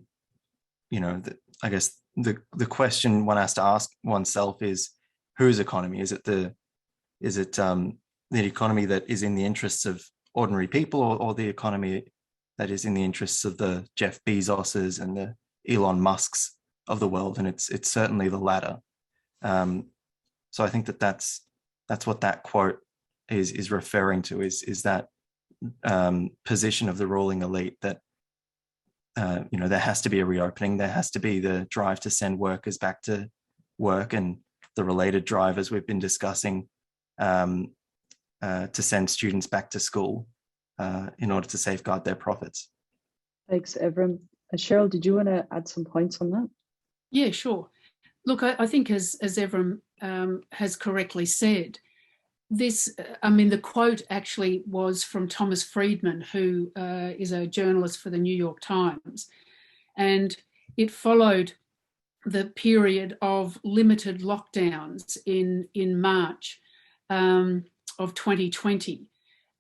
guess the question one has to ask oneself is, whose economy? Is it the economy that is in the interests of ordinary people, or the economy that is in the interests of the Jeff Bezoses and the Elon Musks of the world? And it's certainly the latter. So I think that's That's what that quote is referring to, is that position of the ruling elite that, there has to be a reopening, there has to be the drive to send workers back to work, and the related drive, as we've been discussing, to send students back to school in order to safeguard their profits. Thanks, Evram. Cheryl, did you want to add some points on that? Yeah, sure. Look, I think as Evram has correctly said, the quote actually was from Thomas Friedman, who is a journalist for the New York Times, and it followed the period of limited lockdowns in March of 2020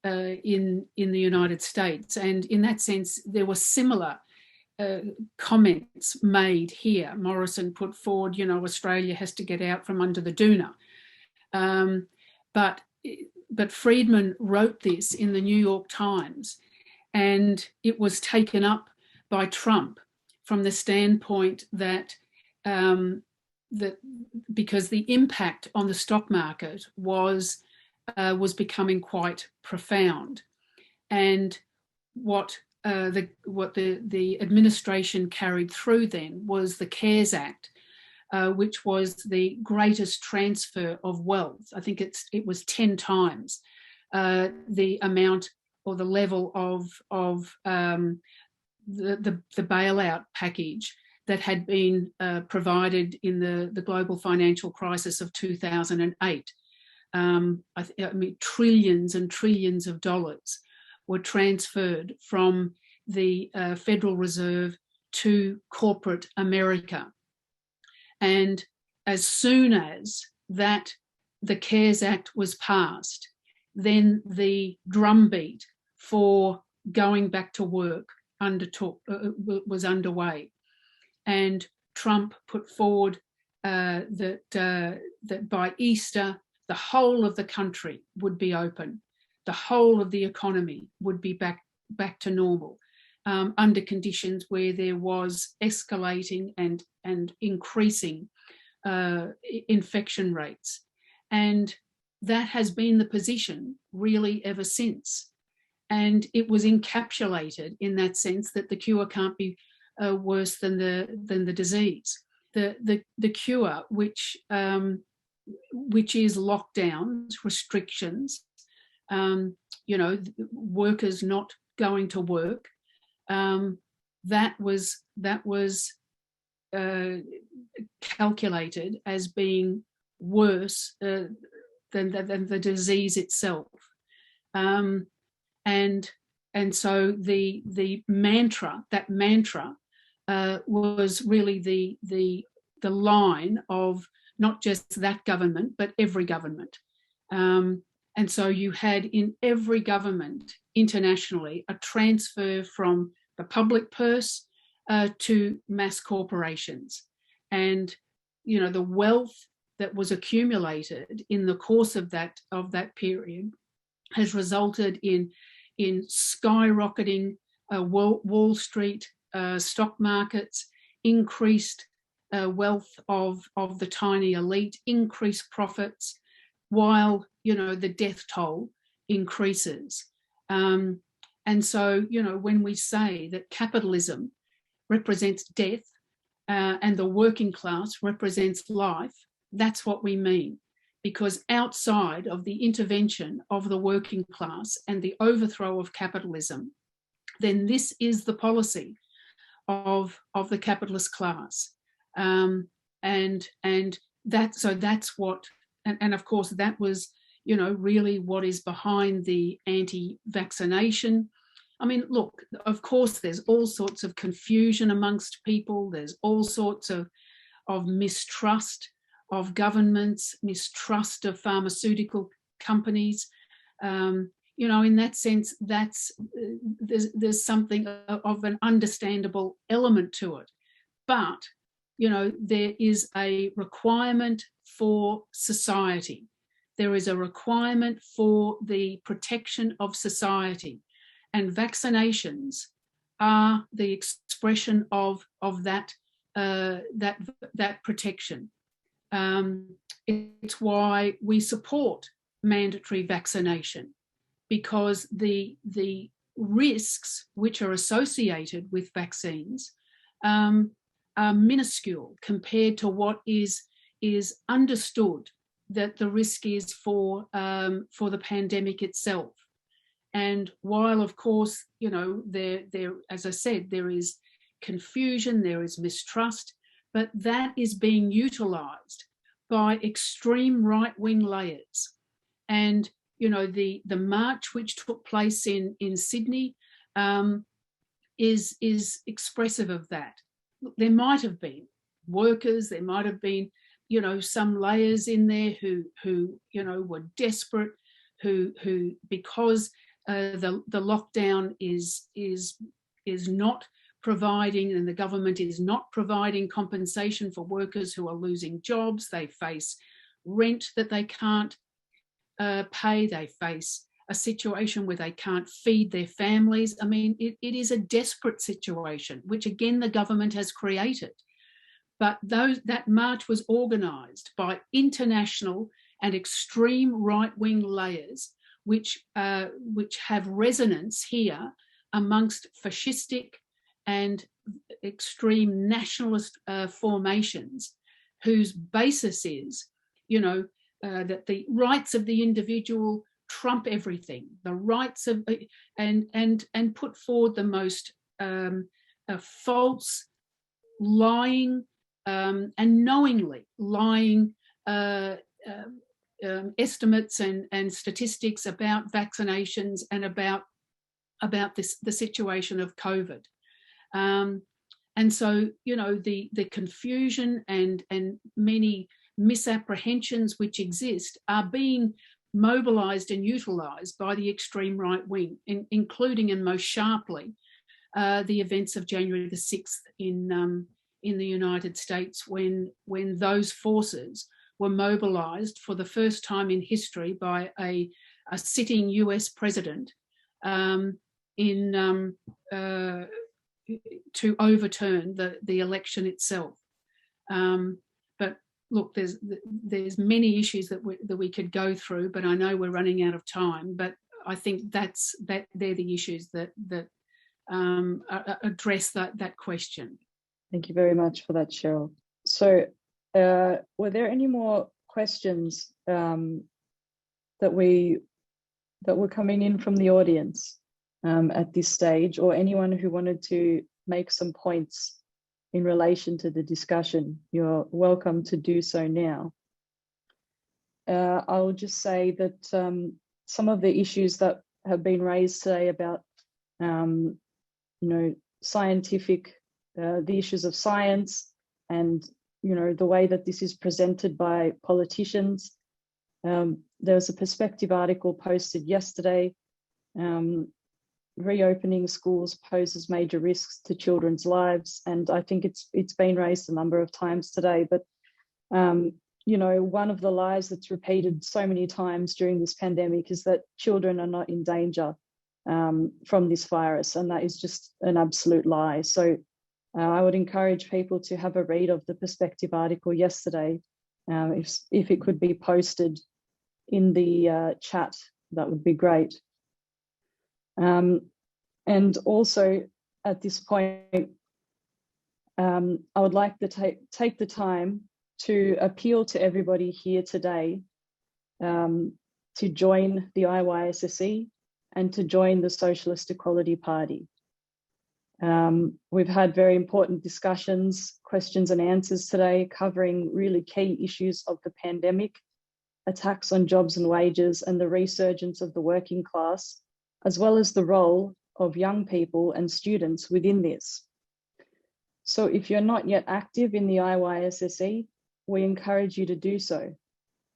in the United States. And in that sense, there were similar comments made here. Morrison put forward, Australia has to get out from under the doona. But Friedman wrote this in the New York Times, and it was taken up by Trump from the standpoint that because the impact on the stock market was becoming quite profound, and what the administration carried through then was the CARES Act, which was the greatest transfer of wealth. I think it was 10 times the amount or the level of the bailout package that had been provided in the global financial crisis of 2008. Trillions and trillions of dollars were transferred from the Federal Reserve to corporate America. And as soon as the CARES Act was passed, then the drumbeat for going back to work was underway. And Trump put forward that by Easter, the whole of the country would be open. The whole of the economy would be back to normal, under conditions where there was escalating and increasing infection rates. And that has been the position really ever since. And it was encapsulated in that sense that the cure can't be worse than the disease. The cure, which is lockdowns, restrictions, workers not going to work, that was calculated as being worse than the disease itself, and so the mantra was really the line of not just that government but every government, and so you had in every government internationally a transfer from the public purse to mass corporations, and the wealth that was accumulated in the course of that period has resulted in skyrocketing Wall Street stock markets, increased wealth of the tiny elite, increased profits, while the death toll increases. And so when we say that capitalism represents death and the working class represents life, that's what we mean. Because outside of the intervention of the working class and the overthrow of capitalism, then this is the policy of the capitalist class, and that's what, and of course that was really what is behind the anti-vaccination. I mean, look, of course there's all sorts of confusion amongst people. There's all sorts of mistrust of governments, mistrust of pharmaceutical companies. In that sense, there's something of an understandable element to it. But, there is a requirement for society. There is a requirement for the protection of society. And vaccinations are the expression of that protection. It's why we support mandatory vaccination, because the risks which are associated with vaccines are minuscule compared to what is understood that the risk is for the pandemic itself. And while, of course, you know, there, as I said, there is confusion, there is mistrust, but that is being utilised by extreme right-wing layers. And, you know, the march which took place in Sydney is expressive of that. There might have been workers, there might have been, you know, some layers in there who you know, were desperate, who because the lockdown is not providing, and the government is not providing compensation for workers who are losing jobs. They face rent that they can't pay. They face a situation where they can't feed their families. I mean, it is a desperate situation, which again the government has created. But that march was organised by international and extreme right-wing layers, which have resonance here amongst fascistic and extreme nationalist formations, whose basis is, you know, that the rights of the individual trump everything. The rights of and put forward the most false, lying, and knowingly lying estimates and statistics about vaccinations and about the situation of COVID. And so, you know, the confusion and many misapprehensions which exist are being mobilised and utilised by the extreme right wing, including and most sharply the events of January the 6th in the United States, when those forces were mobilised for the first time in history by a sitting US president to overturn the election itself. But look, there's many issues that we could go through, but I know we're running out of time. But I think they're the issues that address that question. Thank you very much for that, Cheryl. So were there any more questions that were coming in from the audience at this stage, or anyone who wanted to make some points in relation to the discussion? You're welcome to do so now. I'll just say that some of the issues that have been raised today about you know, scientific, the issues of science, and you know, the way that this is presented by politicians. There was a Perspective article posted yesterday. Reopening schools poses major risks to children's lives, and I think it's been raised a number of times today. But you know, one of the lies that's repeated so many times during this pandemic is that children are not in danger from this virus, and that is just an absolute lie. So I would encourage people to have a read of the Perspective article yesterday. If it could be posted in the chat, that would be great. And also at this point, I would like to take the time to appeal to everybody here today to join the IYSSE and to join the Socialist Equality Party. We've had very important discussions, questions and answers today, covering really key issues of the pandemic, attacks on jobs and wages, and the resurgence of the working class, as well as the role of young people and students within this. So if you're not yet active in the IYSSE, we encourage you to do so.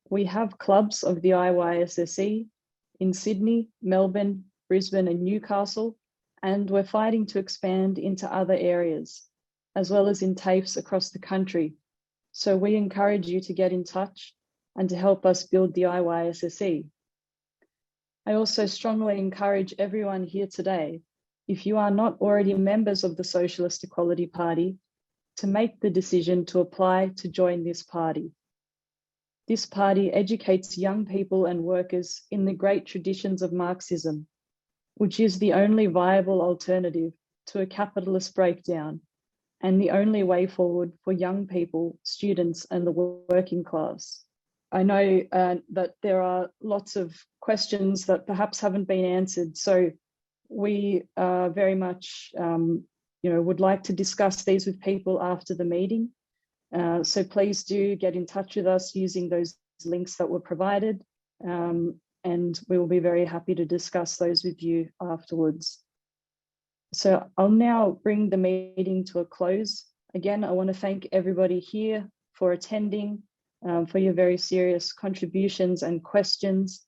We have clubs of the IYSSE in Sydney, Melbourne, Brisbane and Newcastle, and we're fighting to expand into other areas, as well as in TAFEs across the country. So we encourage you to get in touch and to help us build the IYSSE. I also strongly encourage everyone here today, if you are not already members of the Socialist Equality Party, to make the decision to apply to join this party. This party educates young people and workers in the great traditions of Marxism, which is the only viable alternative to a capitalist breakdown and the only way forward for young people, students, and the working class. I know that there are lots of questions that perhaps haven't been answered, so we very much would like to discuss these with people after the meeting. So please do get in touch with us using those links that were provided, and we will be very happy to discuss those with you afterwards. So I'll now bring the meeting to a close. Again, I want to thank everybody here for attending, for your very serious contributions and questions.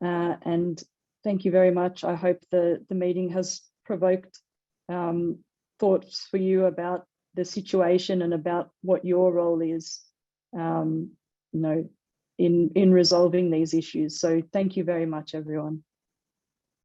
And thank you very much. I hope the meeting has provoked thoughts for you about the situation and about what your role is, in resolving these issues. So thank you very much, everyone.